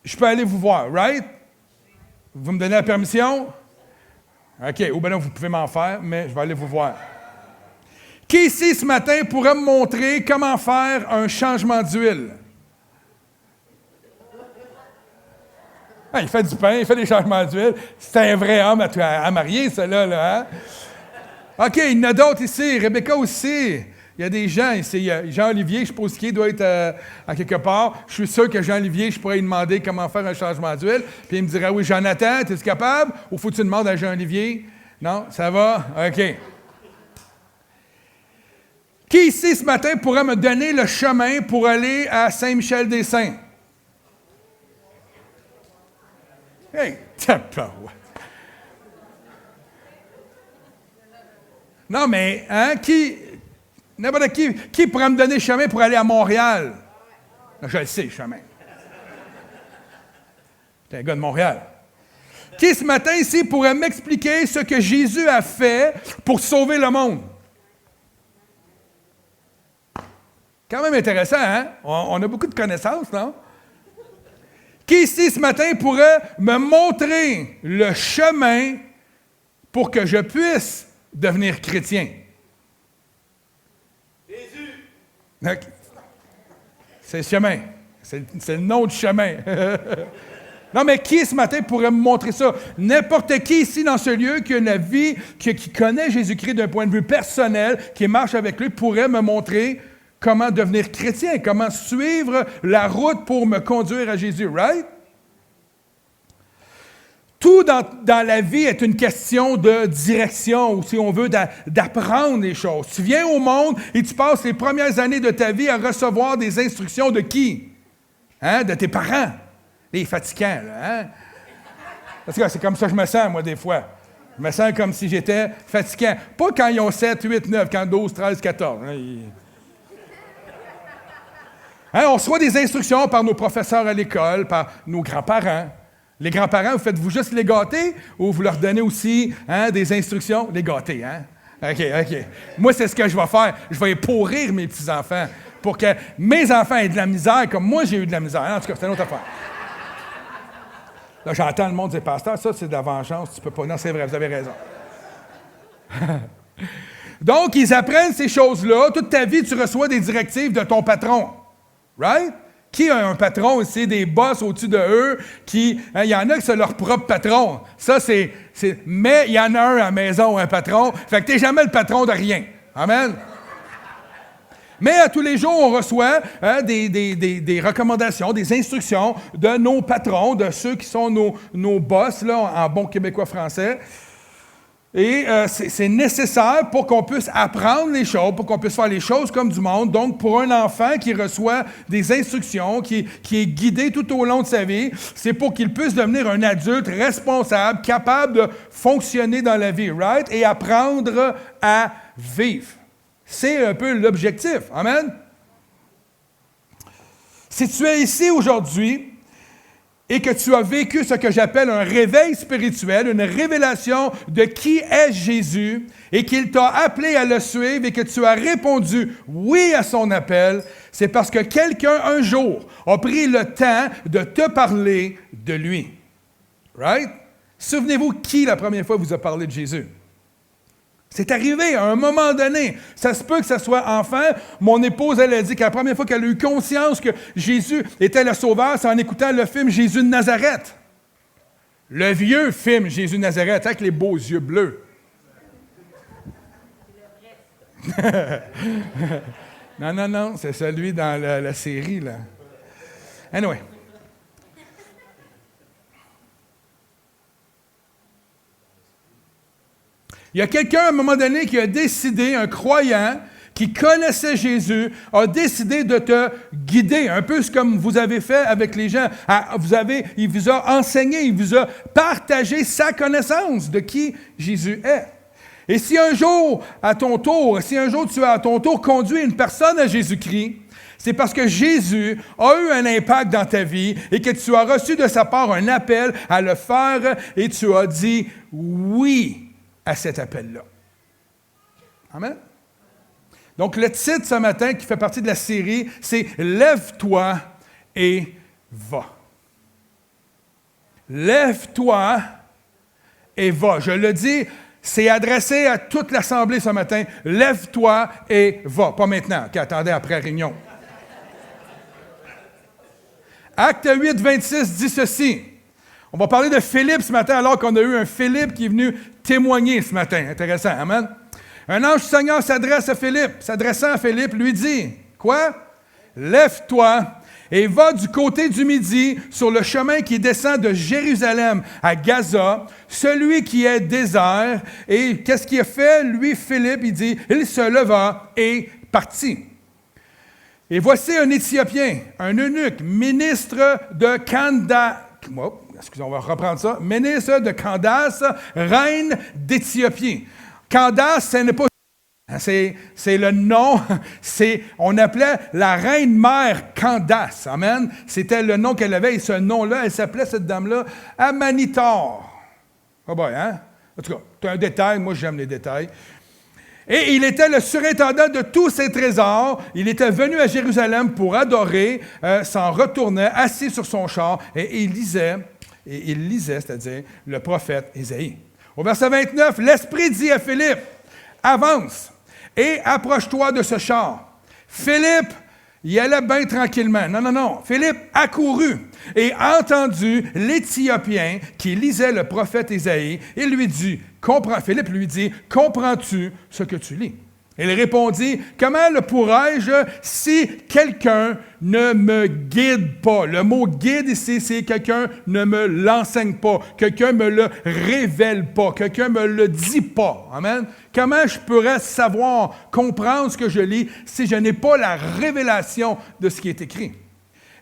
Je peux aller vous voir, right? Vous me donnez la permission? OK. Ou bien non, vous pouvez m'en faire, mais je vais aller vous voir. Qui ici ce matin pourrait me montrer comment faire un changement d'huile? Ah, il fait du pain, il fait des changements d'huile. C'est un vrai homme à marier, celui-là. Hein? OK, il y en a d'autres ici. Rebecca aussi. Il y a des gens ici. Il y a Jean-Olivier, je suppose qu'il doit être à quelque part. Je suis sûr que Jean-Olivier, je pourrais lui demander comment faire un changement d'huile. Puis il me dirait, oui, Jonathan, es-tu capable? Ou faut-tu demander à Jean-Olivier? Non? Ça va? OK. Qui ici ce matin pourrait me donner le chemin pour aller à Saint-Michel-des-Saints? Hey, Non, mais, hein, n'importe qui pourrait me donner le chemin pour aller à Montréal? Je le sais, le chemin. T'es un gars de Montréal. Qui, ce matin, ici, pourrait m'expliquer ce que Jésus a fait pour sauver le monde? Quand même intéressant, hein? On a beaucoup de connaissances, non? Qui, ici, ce matin, pourrait me montrer le chemin pour que je puisse devenir chrétien? Jésus! C'est le chemin. C'est le nom du chemin. Non, mais qui ce matin pourrait me montrer ça? N'importe qui ici dans ce lieu qui a une vie, qui connaît Jésus-Christ d'un point de vue personnel, qui marche avec lui, pourrait me montrer comment devenir chrétien, comment suivre la route pour me conduire à Jésus, right? Tout dans la vie est une question de direction, ou si on veut, d'apprendre les choses. Tu viens au monde et tu passes les premières années de ta vie à recevoir des instructions de qui? Hein? De tes parents. Les fatigants, là, hein? Parce que c'est comme ça que je me sens, moi, des fois. Je me sens comme si j'étais fatigant. Pas quand ils ont 7, 8, 9, quand 12, 13, 14. Hein, on reçoit des instructions par nos professeurs à l'école, par nos grands-parents. Les grands-parents, vous faites-vous juste les gâter ou vous leur donnez aussi des instructions? Les gâter, hein? OK. Moi, c'est ce que je vais faire. Je vais pourrir mes petits-enfants pour que mes enfants aient de la misère comme moi, j'ai eu de la misère. En tout cas, c'est une autre affaire. Là, j'entends le monde dire, pasteur, ça, c'est de la vengeance, tu peux pas. Non, c'est vrai, vous avez raison. Donc, ils apprennent ces choses-là. Toute ta vie, tu reçois des directives de ton patron. Right? Qui a un patron ici, des boss au-dessus de eux, il y en a qui sont leur propre patron. Ça, mais il y en a un à la maison, un patron. Fait que tu n'es jamais le patron de rien. Amen? Mais à tous les jours, on reçoit des recommandations, des instructions de nos patrons, de ceux qui sont nos boss, là, en bon québécois français. Et c'est nécessaire pour qu'on puisse apprendre les choses, pour qu'on puisse faire les choses comme du monde. Donc, pour un enfant qui reçoit des instructions, qui est guidé tout au long de sa vie, c'est pour qu'il puisse devenir un adulte responsable, capable de fonctionner dans la vie, right? Et apprendre à vivre. C'est un peu l'objectif. Amen? Si tu es ici aujourd'hui et que tu as vécu ce que j'appelle un réveil spirituel, une révélation de qui est Jésus, et qu'il t'a appelé à le suivre et que tu as répondu oui à son appel, c'est parce que quelqu'un un jour a pris le temps de te parler de lui. Right? Souvenez-vous qui la première fois vous a parlé de Jésus? C'est arrivé à un moment donné. Ça se peut que ce soit enfant. Mon épouse, elle a dit que la première fois qu'elle a eu conscience que Jésus était le Sauveur, c'est en écoutant le film Jésus de Nazareth. Le vieux film Jésus de Nazareth, avec les beaux yeux bleus. Non, c'est celui dans la série, là. Anyway. Il y a quelqu'un, à un moment donné, qui a décidé, un croyant, qui connaissait Jésus, a décidé de te guider, un peu comme vous avez fait avec les gens. Il vous a enseigné, il vous a partagé sa connaissance de qui Jésus est. Et si un jour, tu as à ton tour conduit une personne à Jésus-Christ, c'est parce que Jésus a eu un impact dans ta vie et que tu as reçu de sa part un appel à le faire et tu as dit oui à cet appel-là. Amen? Donc, le titre ce matin, qui fait partie de la série, c'est « Lève-toi et va ». Lève-toi et va. Je le dis, c'est adressé à toute l'Assemblée ce matin. Lève-toi et va. Pas maintenant, OK, attendez après la réunion. Acte 8, 26 dit ceci. On va parler de Philippe ce matin, alors qu'on a eu un Philippe qui est venu témoigner ce matin. Intéressant, amen? Un ange du Seigneur s'adressant à Philippe, lui dit, quoi? Lève-toi et va du côté du midi sur le chemin qui descend de Jérusalem à Gaza, celui qui est désert. Et qu'est-ce qu'il a fait? Lui, Philippe, il dit, il se leva et partit. Et voici un Éthiopien, un eunuque, ministre de Candace. On va reprendre ça. Ministre de Candace, reine d'Éthiopie. Candace, ce n'est pas C'est le nom, on appelait la reine-mère Candace. Amen. C'était le nom qu'elle avait, et ce nom-là, elle s'appelait, cette dame-là, Amanitor. Ah ben, hein? En tout cas, c'est un détail, moi j'aime les détails. Et il était le surintendant de tous ses trésors. Il était venu à Jérusalem pour adorer, s'en retournait, assis sur son char, et il lisait, c'est-à-dire le prophète Ésaïe. Au verset 29, l'Esprit dit à Philippe, « Avance et approche-toi de ce char. » Philippe, il allait bien tranquillement. Non. Philippe accourut et entendu l'Éthiopien qui lisait le prophète Ésaïe. Il lui dit, Philippe lui dit, « Comprends-tu ce que tu lis? » Il répondit, « Comment le pourrais-je si quelqu'un ne me guide pas? » Le mot « guide » ici, c'est quelqu'un ne me l'enseigne pas, quelqu'un ne me le révèle pas, quelqu'un ne me le dit pas. Amen. Comment je pourrais savoir, comprendre ce que je lis si je n'ai pas la révélation de ce qui est écrit?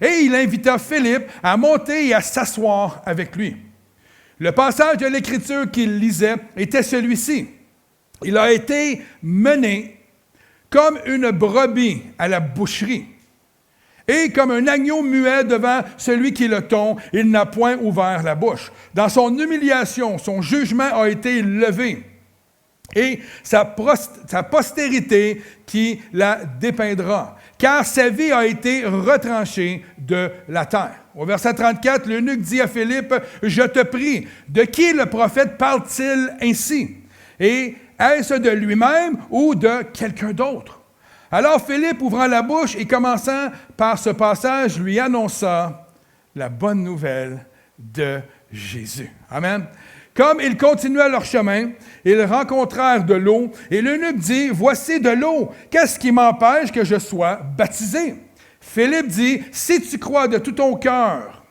Et il invita Philippe à monter et à s'asseoir avec lui. Le passage de l'Écriture qu'il lisait était celui-ci. Il a été mené comme une brebis à la boucherie, et comme un agneau muet devant celui qui le tond, il n'a point ouvert la bouche. Dans son humiliation, son jugement a été levé, et sa postérité qui la dépeindra, car sa vie a été retranchée de la terre. Au verset 34, l'eunuque dit à Philippe, « Je te prie, de qui le prophète parle-t-il ainsi? Et est-ce de lui-même ou de quelqu'un d'autre? » Alors Philippe, ouvrant la bouche et commençant par ce passage, lui annonça la bonne nouvelle de Jésus. Amen. Comme ils continuaient leur chemin, ils rencontrèrent de l'eau, et l'eunuque dit, « Voici de l'eau, qu'est-ce qui m'empêche que je sois baptisé? » Philippe dit, « Si tu crois de tout ton cœur,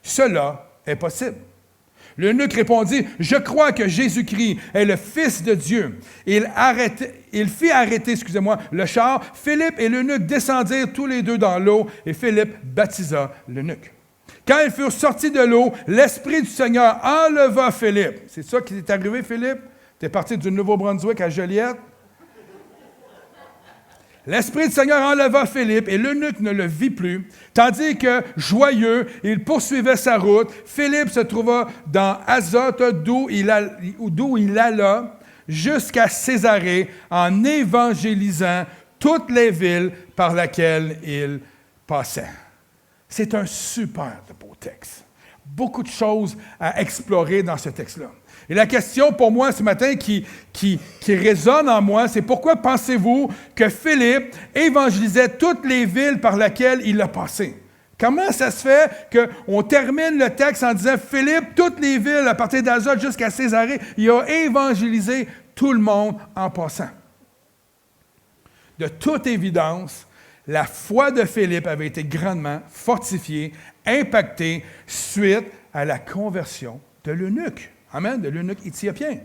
cela est possible. » L'eunuque répondit, « Je crois que Jésus-Christ est le Fils de Dieu. » Il fit arrêter le char. Philippe et l'eunuque descendirent tous les deux dans l'eau, et Philippe baptisa l'eunuque. Quand ils furent sortis de l'eau, l'Esprit du Seigneur enleva Philippe. C'est ça qui est arrivé, Philippe? Tu es parti du Nouveau-Brunswick à Joliette? L'Esprit du Seigneur enleva Philippe et l'eunuque ne le vit plus, tandis que, joyeux, il poursuivait sa route. Philippe se trouva dans Azote, d'où il alla jusqu'à Césarée en évangélisant toutes les villes par lesquelles il passait. C'est un super beau texte. Beaucoup de choses à explorer dans ce texte-là. Et la question pour moi ce matin qui résonne en moi, c'est pourquoi pensez-vous que Philippe évangélisait toutes les villes par lesquelles il a passé? Comment ça se fait qu'on termine le texte en disant Philippe, toutes les villes à partir d'Azote jusqu'à Césarée, il a évangélisé tout le monde en passant? De toute évidence, la foi de Philippe avait été grandement fortifiée, impactée suite à la conversion de l'eunuque. Amen, de l'eunuque éthiopien.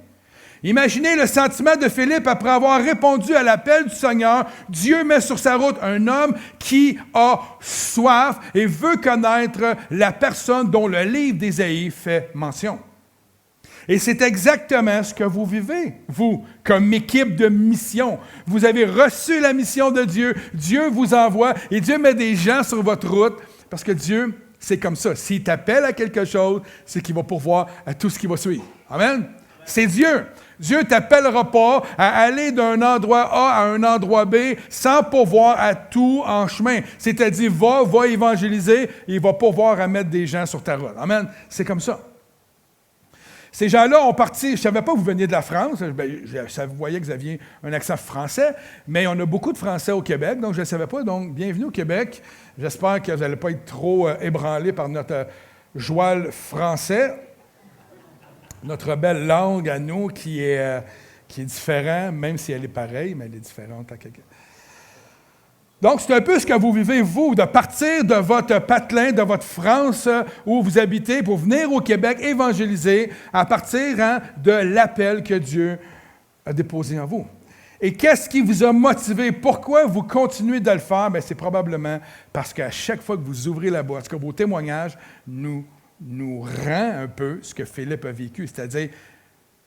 Imaginez le sentiment de Philippe après avoir répondu à l'appel du Seigneur. Dieu met sur sa route un homme qui a soif et veut connaître la personne dont le livre d'Ésaïe fait mention. Et c'est exactement ce que vous vivez, vous, comme équipe de mission. Vous avez reçu la mission de Dieu. Dieu vous envoie et Dieu met des gens sur votre route parce que Dieu, c'est comme ça. S'il t'appelle à quelque chose, c'est qu'il va pourvoir à tout ce qui va suivre. Amen? C'est Dieu. Dieu ne t'appellera pas à aller d'un endroit A à un endroit B sans pourvoir à tout en chemin. C'est-à-dire, va évangéliser et il va pourvoir à mettre des gens sur ta route. Amen? C'est comme ça. Ces gens-là ont parti, je ne savais pas que vous veniez de la France, je voyais que vous aviez un accent français, mais on a beaucoup de Français au Québec, donc je ne le savais pas, donc bienvenue au Québec. J'espère que vous n'allez pas être trop ébranlés par notre joual français, notre belle langue à nous qui est différente, même si elle est pareille, mais elle est différente à quelqu'un. Donc, c'est un peu ce que vous vivez, vous, de partir de votre patelin, de votre France où vous habitez pour venir au Québec évangéliser à partir de l'appel que Dieu a déposé en vous. Et qu'est-ce qui vous a motivé? Pourquoi vous continuez de le faire? Bien, c'est probablement parce qu'à chaque fois que vous ouvrez la boîte, que vos témoignages nous rend un peu ce que Philippe a vécu, c'est-à-dire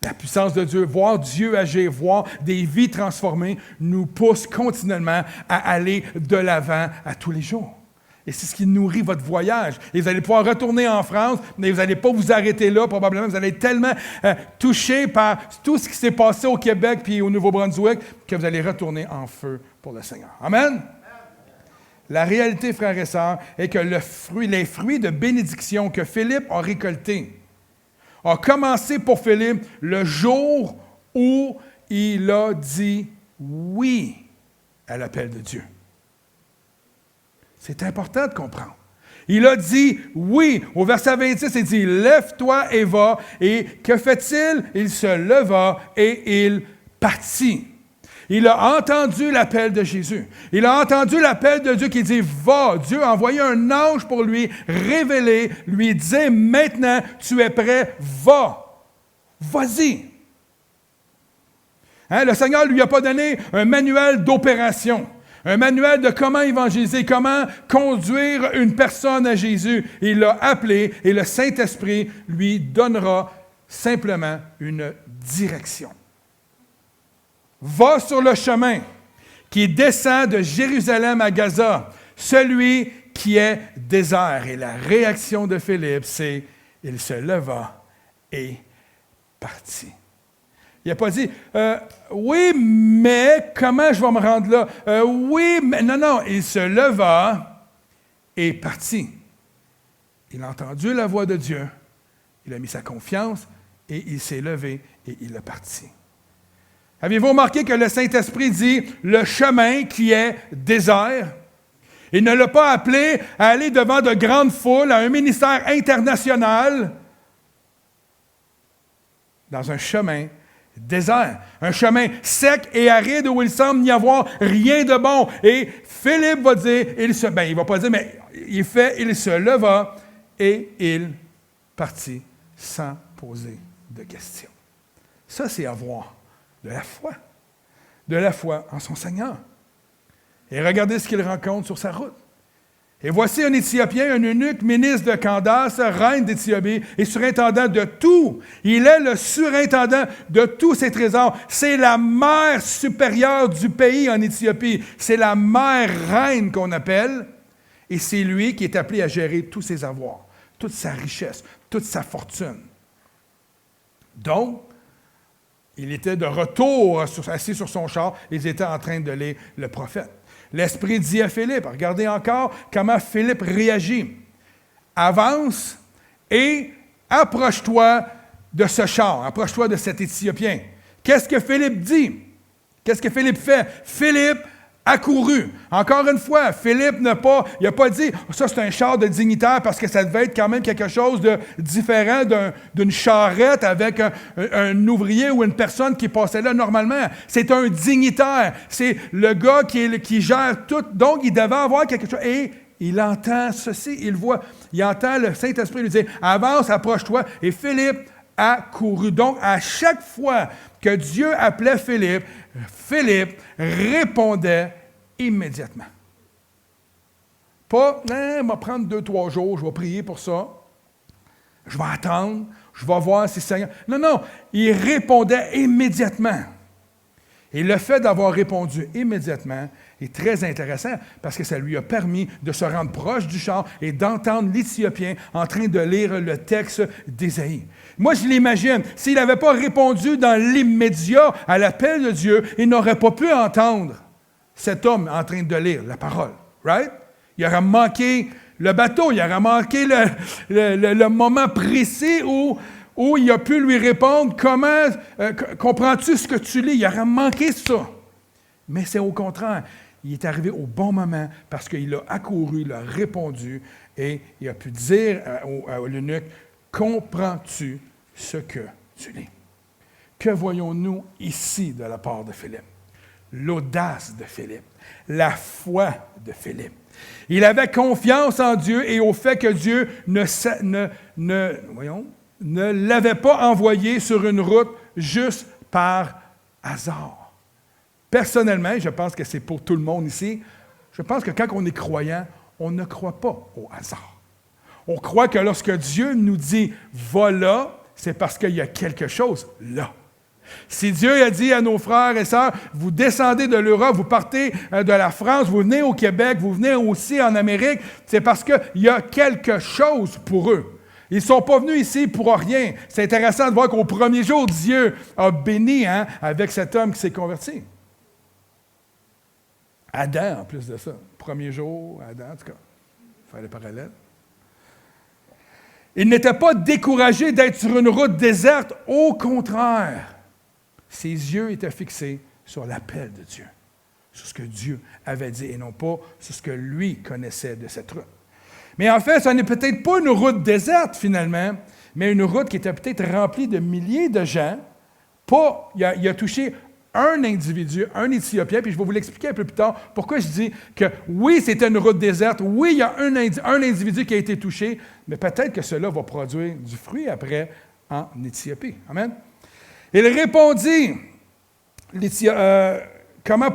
La puissance de Dieu, voir Dieu agir, voir des vies transformées, nous pousse continuellement à aller de l'avant à tous les jours. Et c'est ce qui nourrit votre voyage. Et vous allez pouvoir retourner en France, mais vous n'allez pas vous arrêter là, probablement. Vous allez être tellement touché par tout ce qui s'est passé au Québec puis au Nouveau-Brunswick que vous allez retourner en feu pour le Seigneur. Amen? La réalité, frères et sœurs, est que les fruits de bénédiction que Philippe a récoltés a commencé pour Philippe le jour où il a dit oui à l'appel de Dieu. C'est important de comprendre. Il a dit oui. Au verset 26, il dit « Lève-toi et va ». Et que fait-il? Il se leva et il partit. Il a entendu l'appel de Jésus. Il a entendu l'appel de Dieu qui dit « Va ». Dieu a envoyé un ange pour lui révéler, lui dire « Maintenant, tu es prêt, va. Vas-y ». Hein, le Seigneur ne lui a pas donné un manuel d'opération, un manuel de comment évangéliser, comment conduire une personne à Jésus. Il l'a appelé et le Saint-Esprit lui donnera simplement une direction. Va sur le chemin qui descend de Jérusalem à Gaza, celui qui est désert. Et la réaction de Philippe, c'est « il se leva et partit ». Il n'a pas dit « oui, mais comment je vais me rendre là? Oui, mais... » Non, il se leva et partit. Il a entendu la voix de Dieu, il a mis sa confiance et il s'est levé et il est parti. Avez-vous remarqué que le Saint-Esprit dit « le chemin qui est désert ». Il ne l'a pas appelé à aller devant de grandes foules, à un ministère international, dans un chemin désert, un chemin sec et aride où il semble n'y avoir rien de bon. Et Philippe va dire, il va pas dire, mais il se leva et il partit sans poser de questions. Ça, c'est avoir de la foi en son Seigneur. Et regardez ce qu'il rencontre sur sa route. Et voici un Éthiopien, un eunuque, ministre de Candace, reine d'Éthiopie et surintendant de tout. Il est le surintendant de tous ses trésors. C'est la mère supérieure du pays en Éthiopie. C'est la mère reine qu'on appelle. Et c'est lui qui est appelé à gérer tous ses avoirs, toute sa richesse, toute sa fortune. Donc, il était de retour assis sur son char. Ils étaient en train de lire le prophète. L'Esprit dit à Philippe, regardez encore comment Philippe réagit. Avance et approche-toi de ce char, approche-toi de cet Éthiopien. Qu'est-ce que Philippe dit? Qu'est-ce que Philippe fait? Philippe accouru. Encore une fois, Philippe n'a pas dit « ça, c'est un char de dignitaire » parce que ça devait être quand même quelque chose de différent d'une charrette avec un ouvrier ou une personne qui passait là normalement. C'est un dignitaire. C'est le gars qui gère tout. Donc, il devait avoir quelque chose. Et il entend ceci, il entend le Saint-Esprit lui dire « avance, approche-toi ». Et Philippe a couru. Donc, à chaque fois que Dieu appelait Philippe, Philippe répondait immédiatement. Pas, je vais prendre 2-3 jours, je vais prier pour ça, je vais attendre, je vais voir si Seigneur... Non, il répondait immédiatement. Et le fait d'avoir répondu immédiatement est très intéressant parce que ça lui a permis de se rendre proche du char et d'entendre l'Éthiopien en train de lire le texte d'Ésaïe. Moi, je l'imagine, s'il n'avait pas répondu dans l'immédiat à l'appel de Dieu, il n'aurait pas pu entendre cet homme en train de lire la parole. Right? Il aurait manqué le bateau, il aurait manqué le moment précis où il a pu lui répondre, comment comprends-tu ce que tu lis? Il aurait manqué ça. Mais c'est au contraire. Il est arrivé au bon moment parce qu'il a accouru, il a répondu et il a pu dire à l'eunuque, comprends-tu ce que tu lis? Que voyons-nous ici de la part de Philippe? L'audace de Philippe, la foi de Philippe. Il avait confiance en Dieu et au fait que Dieu ne l'avait pas envoyé sur une route juste par hasard. Personnellement, je pense que c'est pour tout le monde ici, je pense que quand on est croyant, on ne croit pas au hasard. On croit que lorsque Dieu nous dit « va là », c'est parce qu'il y a quelque chose là. Si Dieu a dit à nos frères et sœurs, vous descendez de l'Europe, vous partez de la France, vous venez au Québec, vous venez aussi en Amérique, c'est parce qu'il y a quelque chose pour eux. Ils ne sont pas venus ici pour rien. C'est intéressant de voir qu'au premier jour, Dieu a béni avec cet homme qui s'est converti. Adam, en plus de ça. Premier jour, Adam, en tout cas, faire le parallèle. Il n'était pas découragé d'être sur une route déserte, au contraire. Ses yeux étaient fixés sur l'appel de Dieu, sur ce que Dieu avait dit et non pas sur ce que lui connaissait de cette route. Mais en fait, ce n'est peut-être pas une route déserte finalement, mais une route qui était peut-être remplie de milliers de gens. Il a touché un individu, un Éthiopien, puis je vais vous l'expliquer un peu plus tard pourquoi je dis que oui, c'était une route déserte, oui, il y a un individu qui a été touché, mais peut-être que cela va produire du fruit après en Éthiopie. Amen. Il répondit, comment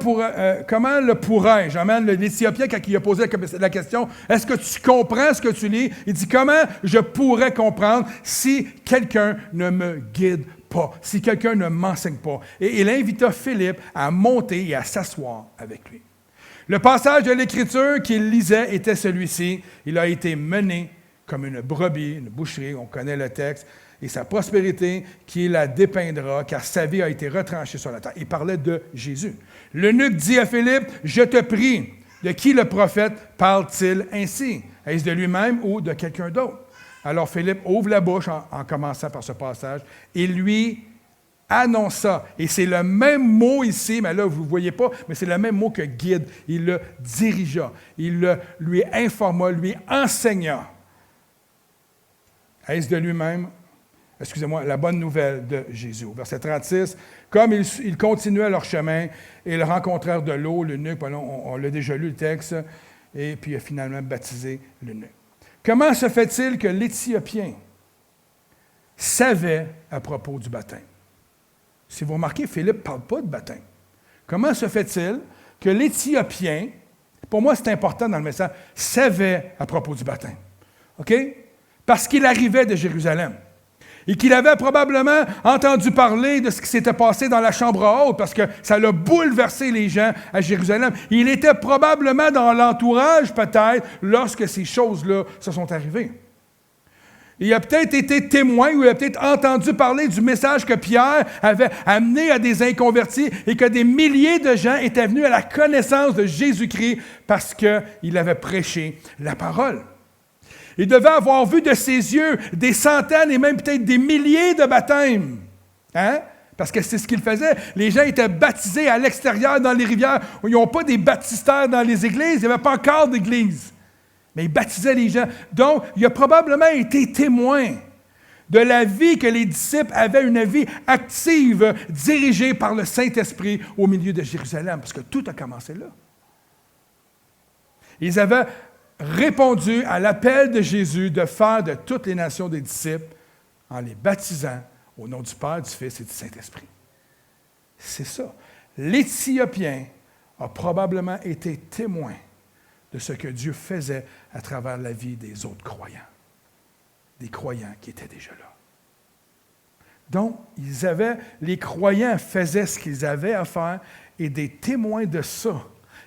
le pourrais-je? Amen. L'Éthiopien, quand il a posé la question, est-ce que tu comprends ce que tu lis? Il dit, comment je pourrais comprendre si quelqu'un ne me guide pas, si quelqu'un ne m'enseigne pas? Et il invita Philippe à monter et à s'asseoir avec lui. Le passage de l'Écriture qu'il lisait était celui-ci. Il a été mené comme une brebis, une boucherie, on connaît le texte, et sa prospérité qui la dépeindra, car sa vie a été retranchée sur la terre. Il parlait de Jésus. L'eunuque dit à Philippe, « Je te prie, de qui le prophète parle-t-il ainsi? Est-ce de lui-même ou de quelqu'un d'autre? » Alors Philippe ouvre la bouche en commençant par ce passage et lui annonça. Et c'est le même mot ici, mais là, vous ne voyez pas, mais c'est le même mot que guide. Il le dirigea, lui informa, lui enseigna. Est-ce de lui-même? Excusez-moi, la bonne nouvelle de Jésus. Verset 36, comme ils continuaient leur chemin, ils rencontrèrent de l'eau, l'eunuque, on l'a déjà lu le texte, et puis il a finalement baptisé l'eunuque. Comment se fait-il que l'Éthiopien savait à propos du baptême? Si vous remarquez, Philippe ne parle pas de baptême. Comment se fait-il que l'Éthiopien, pour moi c'est important dans le message, savait à propos du baptême? OK? Parce qu'il arrivait de Jérusalem. Et qu'il avait probablement entendu parler de ce qui s'était passé dans la chambre haute, parce que ça l'a bouleversé les gens à Jérusalem. Il était probablement dans l'entourage, peut-être, lorsque ces choses-là se sont arrivées. Il a peut-être été témoin ou il a peut-être entendu parler du message que Pierre avait amené à des inconvertis et que des milliers de gens étaient venus à la connaissance de Jésus-Christ parce qu'il avait prêché la parole. Il devait avoir vu de ses yeux des centaines et même peut-être des milliers de baptêmes. Hein? Parce que c'est ce qu'il faisait. Les gens étaient baptisés à l'extérieur dans les rivières. Ils n'ont pas des baptistères dans les églises. Il n'y avait pas encore d'église. Mais ils baptisaient les gens. Donc, il a probablement été témoin de la vie que les disciples avaient, une vie active, dirigée par le Saint-Esprit au milieu de Jérusalem. Parce que tout a commencé là. Ils avaient répondu à l'appel de Jésus de faire de toutes les nations des disciples en les baptisant au nom du Père, du Fils et du Saint-Esprit. C'est ça. L'Éthiopien a probablement été témoin de ce que Dieu faisait à travers la vie des autres croyants, des croyants qui étaient déjà là. Donc, les croyants faisaient ce qu'ils avaient à faire et des témoins de ça.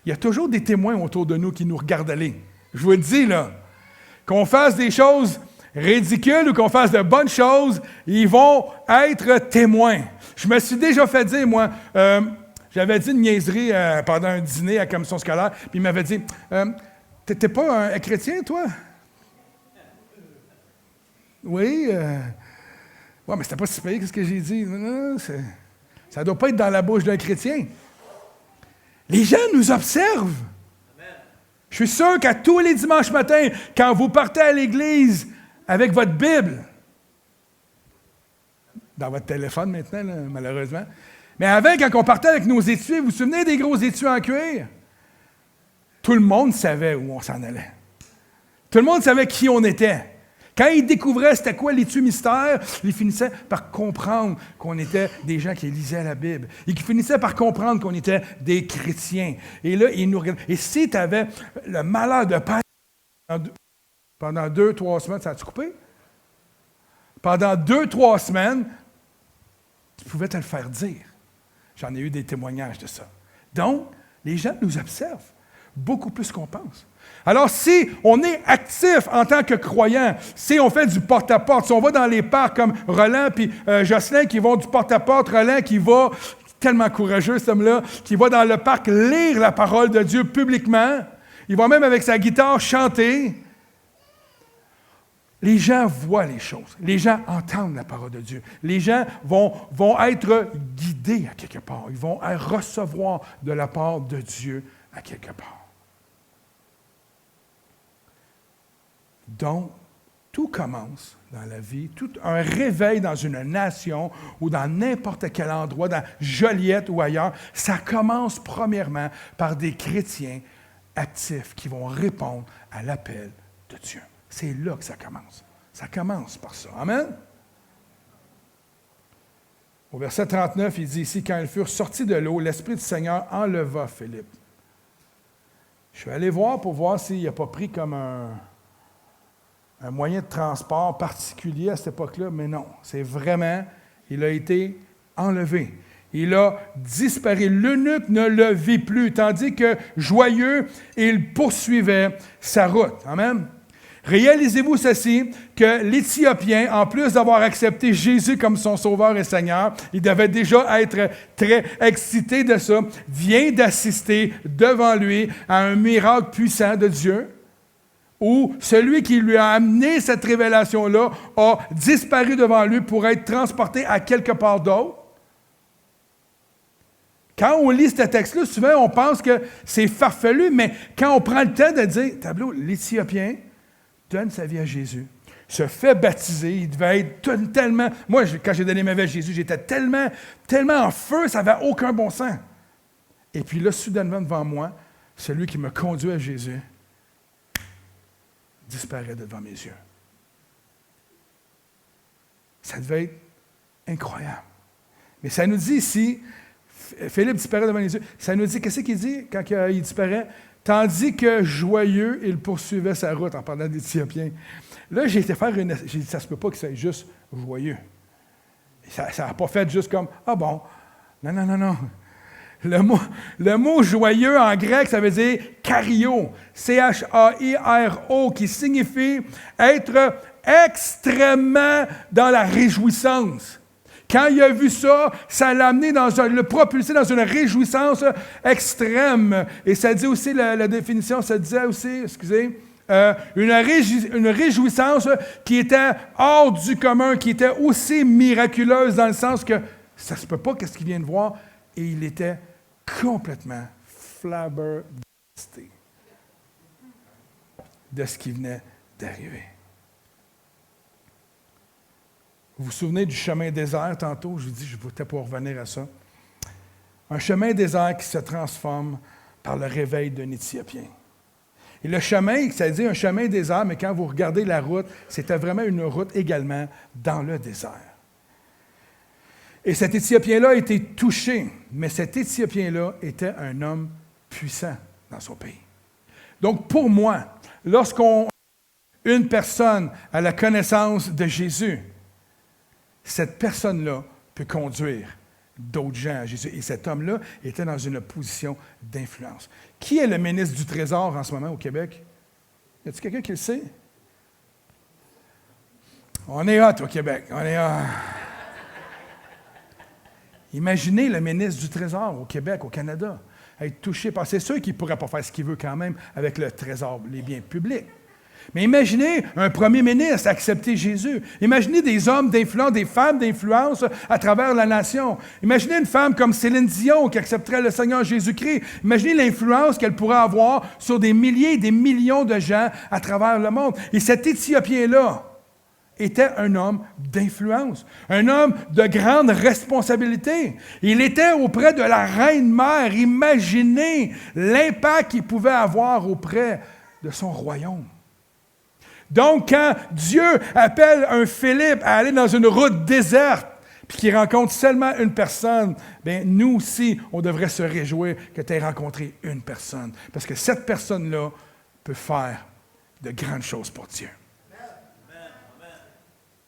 Il y a toujours des témoins autour de nous qui nous regardent aller. Je vous le dis, là, qu'on fasse des choses ridicules ou qu'on fasse de bonnes choses, ils vont être témoins. Je me suis déjà fait dire, moi, j'avais dit une niaiserie pendant un dîner à la commission scolaire, puis il m'avait dit, t'étais pas un chrétien, toi? Oui. Ouais, mais c'était pas si pire, qu'est-ce que j'ai dit? Non, ça doit pas être dans la bouche d'un chrétien. Les gens nous observent. Je suis sûr qu'à tous les dimanches matins, quand vous partez à l'église avec votre Bible, dans votre téléphone maintenant, là, malheureusement, mais avant, quand on partait avec nos étuis, vous vous souvenez des gros étuis en cuir? Tout le monde savait où on s'en allait. Tout le monde savait qui on était. Quand ils découvraient c'était quoi l'étui mystère, ils finissaient par comprendre qu'on était des gens qui lisaient la Bible. Et qui finissaient par comprendre qu'on était des chrétiens. Et là, ils nous regardaient. Et si tu avais le malheur de perdre pendant 2-3 semaines, ça a-tu coupé? Pendant 2-3 semaines, tu pouvais te le faire dire. J'en ai eu des témoignages de ça. Donc, les gens nous observent beaucoup plus qu'on pense. Alors, si on est actif en tant que croyant, si on fait du porte-à-porte, si on va dans les parcs comme Roland puis Jocelyn qui vont du porte-à-porte, Roland qui va, tellement courageux cet homme-là, qui va dans le parc lire la parole de Dieu publiquement, il va même avec sa guitare chanter. Les gens voient les choses. Les gens entendent la parole de Dieu. Les gens vont être guidés à quelque part. Ils vont recevoir de la part de Dieu à quelque part. Donc, tout commence dans la vie, tout un réveil dans une nation ou dans n'importe quel endroit, dans Joliette ou ailleurs, ça commence premièrement par des chrétiens actifs qui vont répondre à l'appel de Dieu. C'est là que ça commence. Ça commence par ça. Amen? Au verset 39, il dit ici, « Quand ils furent sortis de l'eau, l'Esprit du Seigneur enleva Philippe. » Je suis allé voir pour voir s'il n'a pas pris comme un moyen de transport particulier à cette époque-là, mais non. C'est vraiment, il a été enlevé. Il a disparu. L'eunuque ne le vit plus, tandis que, joyeux, il poursuivait sa route. Amen? Réalisez-vous ceci, que l'Éthiopien, en plus d'avoir accepté Jésus comme son Sauveur et Seigneur, il devait déjà être très excité de ça, vient d'assister devant lui à un miracle puissant de Dieu, où celui qui lui a amené cette révélation-là a disparu devant lui pour être transporté à quelque part d'autre. Quand on lit ce texte-là, souvent on pense que c'est farfelu, mais quand on prend le temps de dire, tableau, l'Éthiopien donne sa vie à Jésus, se fait baptiser, il devait être tellement... Moi, quand j'ai donné ma vie à Jésus, j'étais tellement en feu, ça n'avait aucun bon sens. Et puis là, soudainement, devant moi, celui qui me conduit à Jésus disparaît devant mes yeux. Ça devait être incroyable. Mais ça nous dit ici, Philippe disparaît devant les yeux, ça nous dit, qu'est-ce qu'il dit quand il disparaît? Tandis que joyeux, il poursuivait sa route en parlant d'Éthiopiens. Là, j'ai été faire une... J'ai dit, ça se peut pas que c'est juste joyeux. Ça n'a pas fait juste comme, ah bon, non. Le mot joyeux en grec, ça veut dire chario, C-H-A-I-R-O, qui signifie être extrêmement dans la réjouissance. Quand il a vu ça, ça l'a amené le propulsé dans une réjouissance extrême. Et ça dit aussi, la définition, ça disait aussi, une réjouissance qui était hors du commun, qui était aussi miraculeuse dans le sens que ça ne se peut pas qu'est-ce qu'il vient de voir. Et il était complètement flabbergasté de ce qui venait d'arriver. Vous vous souvenez du chemin désert tantôt? Je vous dis, je vais peut-être pouvoir revenir à ça. Un chemin désert qui se transforme par le réveil d'un Éthiopien. Et le chemin, ça veut dire un chemin désert, mais quand vous regardez la route, c'était vraiment une route également dans le désert. Et cet Éthiopien-là a été touché, mais cet Éthiopien-là était un homme puissant dans son pays. Donc pour moi, une personne a la connaissance de Jésus, cette personne-là peut conduire d'autres gens à Jésus. Et cet homme-là était dans une position d'influence. Qui est le ministre du Trésor en ce moment au Québec? Y a-t-il quelqu'un qui le sait? On est hot au Québec. On est hot. Imaginez le ministre du Trésor au Québec, au Canada, être touché par... C'est sûr qu'il ne pourrait pas faire ce qu'il veut quand même avec le Trésor, les biens publics. Mais imaginez un premier ministre accepter Jésus. Imaginez des hommes d'influence, des femmes d'influence à travers la nation. Imaginez une femme comme Céline Dion qui accepterait le Seigneur Jésus-Christ. Imaginez l'influence qu'elle pourrait avoir sur des milliers et des millions de gens à travers le monde. Et cet Éthiopien-là était un homme d'influence, un homme de grande responsabilité. Il était auprès de la reine-mère. Imaginez l'impact qu'il pouvait avoir auprès de son royaume. Donc, quand Dieu appelle un Philippe à aller dans une route déserte, puis qu'il rencontre seulement une personne, bien, nous aussi, on devrait se réjouir que tu aies rencontré une personne. Parce que cette personne-là peut faire de grandes choses pour Dieu.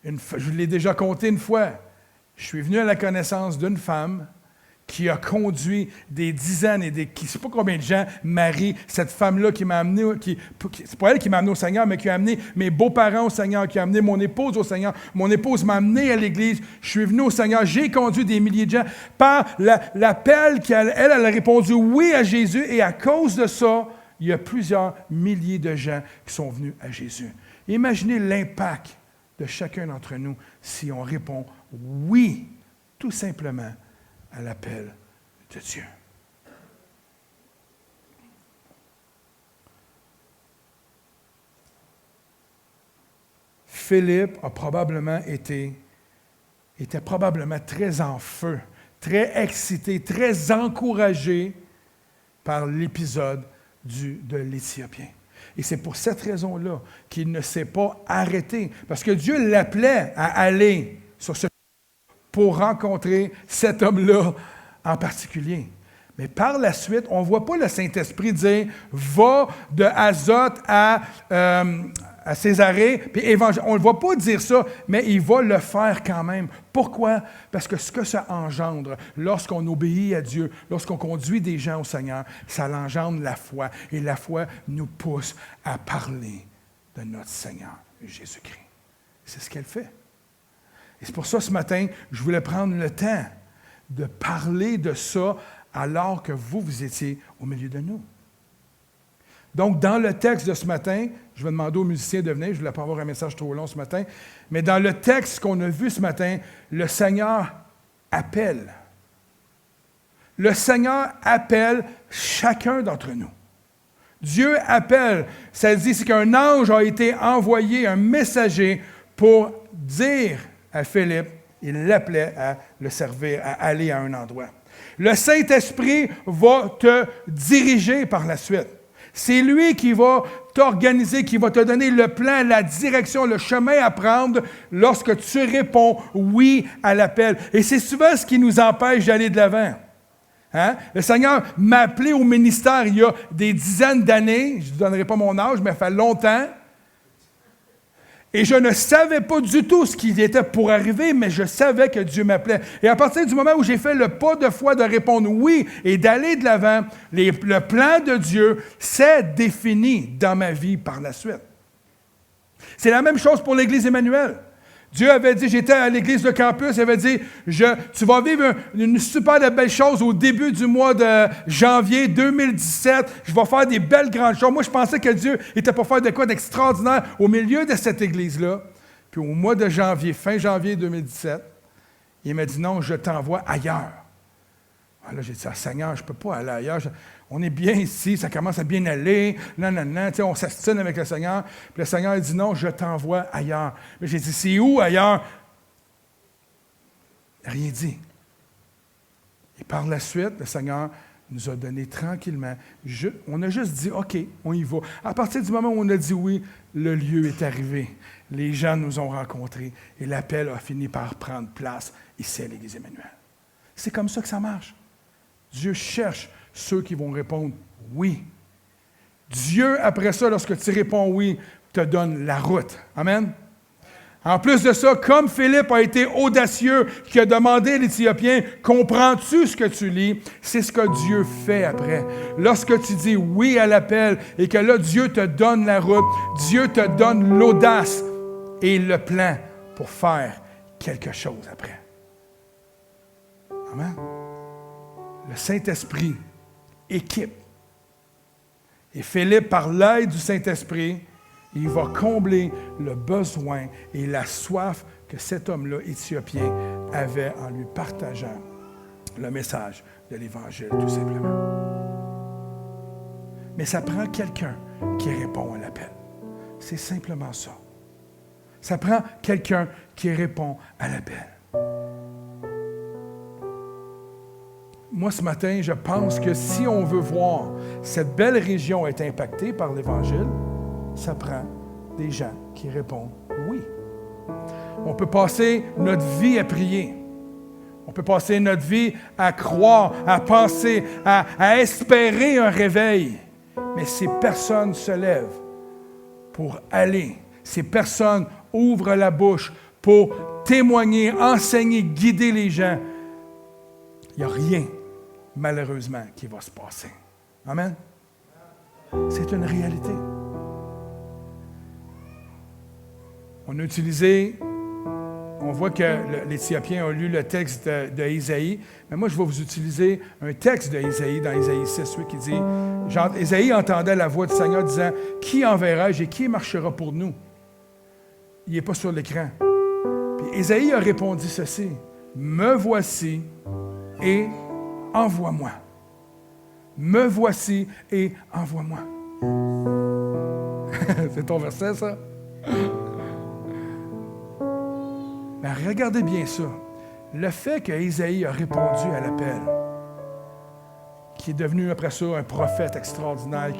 Je l'ai déjà conté une fois. Je suis venu à la connaissance d'une femme qui a conduit des dizaines et je ne sais pas combien de gens, Marie, cette femme-là qui m'a amené, c'est pas elle qui m'a amené au Seigneur, mais qui a amené mes beaux-parents au Seigneur, qui a amené mon épouse au Seigneur. Mon épouse m'a amené à l'Église. Je suis venu au Seigneur. J'ai conduit des milliers de gens par l'appel qu'elle a répondu oui à Jésus. Et à cause de ça, il y a plusieurs milliers de gens qui sont venus à Jésus. Imaginez l'impact de chacun d'entre nous si on répond oui, tout simplement, à l'appel de Dieu. Philippe était probablement très en feu, très excité, très encouragé par l'épisode de l'Éthiopien. Et c'est pour cette raison-là qu'il ne s'est pas arrêté, parce que Dieu l'appelait à aller sur ce pour rencontrer cet homme-là en particulier. Mais par la suite, on ne voit pas le Saint-Esprit dire « Va de Azote à Césarée », puis évangile. On ne le voit pas dire ça, mais il va le faire quand même. Pourquoi? Parce que ce que ça engendre, lorsqu'on obéit à Dieu, lorsqu'on conduit des gens au Seigneur, ça engendre la foi. Et la foi nous pousse à parler de notre Seigneur Jésus-Christ. C'est ce qu'elle fait. Et c'est pour ça, ce matin, je voulais prendre le temps de parler de ça alors que vous étiez au milieu de nous. Donc, dans le texte de ce matin, je vais demander aux musiciens de venir, je ne voulais pas avoir un message trop long ce matin, mais dans le texte qu'on a vu ce matin, le Seigneur appelle. Le Seigneur appelle chacun d'entre nous. Dieu appelle. Ça dit, c'est qu'un ange a été envoyé, un messager, pour dire à Philippe, il l'appelait à le servir, à aller à un endroit. Le Saint-Esprit va te diriger par la suite. C'est lui qui va t'organiser, qui va te donner le plan, la direction, le chemin à prendre lorsque tu réponds oui à l'appel. Et c'est souvent ce qui nous empêche d'aller de l'avant. Hein? Le Seigneur m'a appelé au ministère il y a des dizaines d'années. Je ne vous donnerai pas mon âge, mais ça fait longtemps. Et je ne savais pas du tout ce qui était pour arriver, mais je savais que Dieu m'appelait. Et à partir du moment où j'ai fait le pas de foi de répondre oui et d'aller de l'avant, le plan de Dieu s'est défini dans ma vie par la suite. C'est la même chose pour l'Église Emmanuel. Dieu avait dit, j'étais à l'église de campus, il avait dit, tu vas vivre une super belle chose au début du mois de janvier 2017. Je vais faire des belles grandes choses. Moi, je pensais que Dieu était pour faire de quoi d'extraordinaire au milieu de cette église-là. Puis au mois de janvier, fin janvier 2017, il m'a dit, non, je t'envoie ailleurs. Alors, j'ai dit, Seigneur, je ne peux pas aller ailleurs. On est bien ici, ça commence à bien aller. Non, on s'astine avec le Seigneur. Puis le Seigneur a dit, non, je t'envoie ailleurs. Mais j'ai dit, c'est où ailleurs? Rien dit. Et par la suite, le Seigneur nous a donné tranquillement. On a juste dit, OK, on y va. À partir du moment où on a dit oui, le lieu est arrivé. Les gens nous ont rencontrés. Et l'appel a fini par prendre place ici à l'Église Emmanuel. C'est comme ça que ça marche. Dieu cherche ceux qui vont répondre oui. Dieu, après ça, lorsque tu réponds oui, te donne la route. Amen. En plus de ça, comme Philippe a été audacieux, qui a demandé à l'Éthiopien, comprends-tu ce que tu lis? C'est ce que Dieu fait après. Lorsque tu dis oui à l'appel et que là, Dieu te donne la route, Dieu te donne l'audace et le plan pour faire quelque chose après. Amen. Le Saint-Esprit équipe. Et Philippe, par l'aide du Saint-Esprit, il va combler le besoin et la soif que cet homme-là, Éthiopien, avait en lui partageant le message de l'Évangile, tout simplement. Mais ça prend quelqu'un qui répond à l'appel. C'est simplement ça. Ça prend quelqu'un qui répond à l'appel. Moi, ce matin, je pense que si on veut voir cette belle région être impactée par l'Évangile, ça prend des gens qui répondent oui. On peut passer notre vie à prier. On peut passer notre vie à croire, à penser, à espérer un réveil. Mais ces personnes se lèvent pour aller. Ces personnes ouvrent la bouche pour témoigner, enseigner, guider les gens, il n'y a rien, malheureusement, qui va se passer. Amen? C'est une réalité. On a utilisé, on voit que l'Éthiopien a lu le texte d'Ésaïe, mais moi je vais vous utiliser un texte d'Ésaïe, dans Ésaïe 6, qui dit, Ésaïe entendait la voix du Seigneur disant, « Qui enverrai-je et qui marchera pour nous? » Il n'est pas sur l'écran. Puis Ésaïe a répondu ceci, « Me voici et envoie-moi. Me voici et envoie-moi. » C'est ton verset, ça? Mais regardez bien ça. Le fait qu'Ésaïe a répondu à l'appel, qui est devenu après ça un prophète extraordinaire,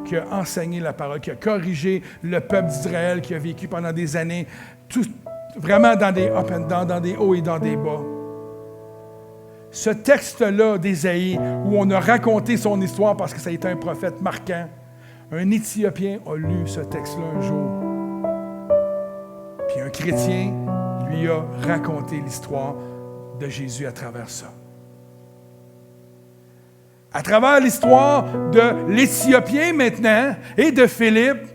qui a enseigné la parole, qui a corrigé le peuple d'Israël, qui a vécu pendant des années, vraiment dans des up and down, dans des hauts et dans des bas. Ce texte-là d'Ésaïe, où on a raconté son histoire parce que ça a été un prophète marquant, un Éthiopien a lu ce texte-là un jour. Puis un chrétien lui a raconté l'histoire de Jésus à travers ça. À travers l'histoire de l'Éthiopien maintenant et de Philippe,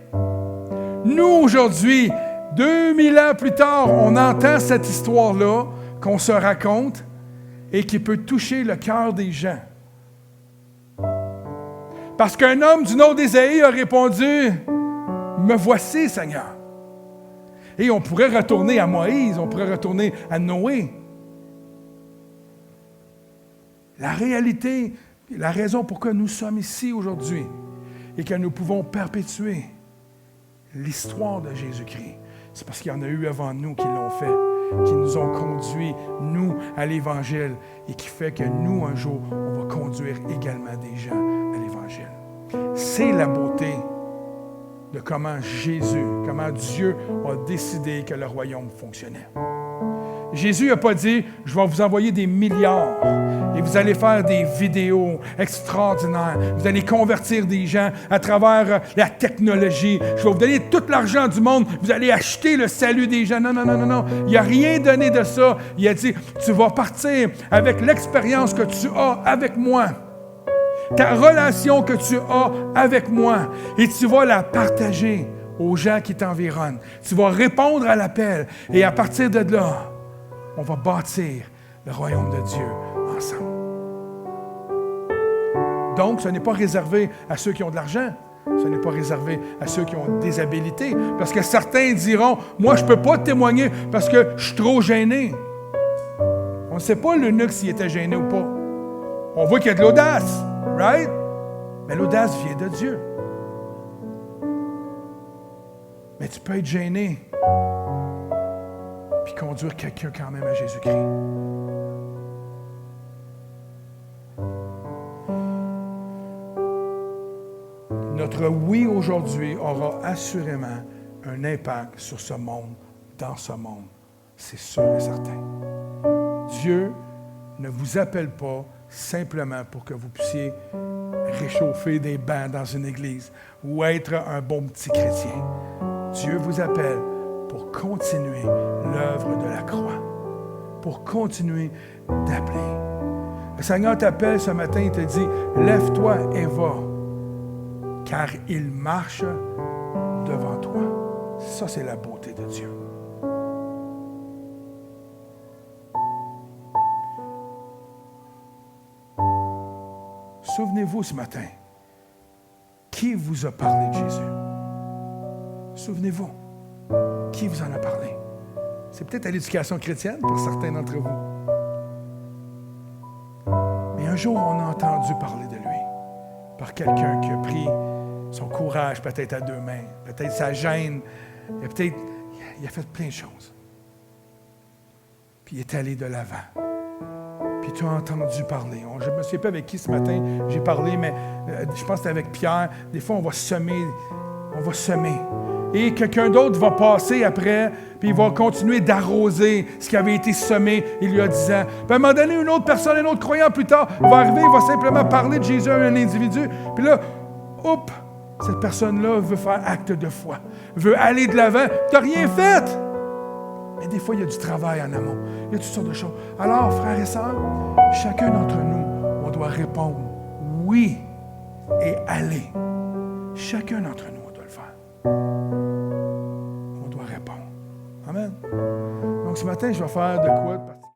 nous aujourd'hui, 2000 ans plus tard, on entend cette histoire-là qu'on se raconte et qui peut toucher le cœur des gens. Parce qu'un homme du nom d'Ésaïe a répondu, « Me voici, Seigneur. » Et on pourrait retourner à Moïse, on pourrait retourner à Noé. La réalité, la raison pourquoi nous sommes ici aujourd'hui et que nous pouvons perpétuer l'histoire de Jésus-Christ, c'est parce qu'il y en a eu avant nous qui l'ont fait, qui nous ont conduits, nous, à l'Évangile et qui fait que nous, un jour, on va conduire également des gens à l'Évangile. C'est la beauté de comment Dieu a décidé que le royaume fonctionnait. Jésus n'a pas dit, je vais vous envoyer des milliards et vous allez faire des vidéos extraordinaires. Vous allez convertir des gens à travers la technologie. Je vais vous donner tout l'argent du monde. Vous allez acheter le salut des gens. Non, non, non, non, non. Il n'a rien donné de ça. Il a dit, tu vas partir avec l'expérience que tu as avec moi. Ta relation que tu as avec moi. Et tu vas la partager aux gens qui t'environnent. Tu vas répondre à l'appel. Et à partir de là, on va bâtir le royaume de Dieu ensemble. Donc, ce n'est pas réservé à ceux qui ont de l'argent. Ce n'est pas réservé à ceux qui ont des habilités. Parce que certains diront, moi, je ne peux pas témoigner parce que je suis trop gêné. On ne sait pas l'eunuque s'il était gêné ou pas. On voit qu'il y a de l'audace, right? Mais l'audace vient de Dieu. Mais tu peux être gêné puis conduire quelqu'un quand même à Jésus-Christ. Notre oui aujourd'hui aura assurément un impact sur ce monde, dans ce monde. C'est sûr et certain. Dieu ne vous appelle pas simplement pour que vous puissiez réchauffer des bancs dans une église ou être un bon petit chrétien. Dieu vous appelle pour continuer l'œuvre de la croix, pour continuer d'appeler. Le Seigneur t'appelle ce matin et te dit, lève-toi et va, car il marche devant toi. Ça, c'est la beauté de Dieu. Souvenez-vous ce matin, qui vous a parlé de Jésus? Souvenez-vous, qui vous en a parlé? C'est peut-être à l'éducation chrétienne pour certains d'entre vous. Mais un jour, on a entendu parler de lui par quelqu'un qui a pris son courage peut-être à deux mains, peut-être sa gêne, il a fait plein de choses. Puis il est allé de l'avant. Puis tu as entendu parler. Je ne me souviens pas avec qui ce matin j'ai parlé, mais je pense que c'était avec Pierre. Des fois, on va semer. Et quelqu'un d'autre va passer après, puis il va continuer d'arroser ce qui avait été semé il y a 10 ans. Puis à un moment donné, une autre personne, un autre croyant plus tard, va arriver, il va simplement parler de Jésus à un individu. Puis là, cette personne-là veut faire acte de foi, veut aller de l'avant. Tu n'as rien fait. Mais des fois, il y a du travail en amont. Il y a toutes sortes de choses. Alors, frères et sœurs, chacun d'entre nous, on doit répondre oui et aller. Chacun d'entre nous, on doit le faire. On doit répondre. Amen. Donc, ce matin, je vais faire de quoi de particulier?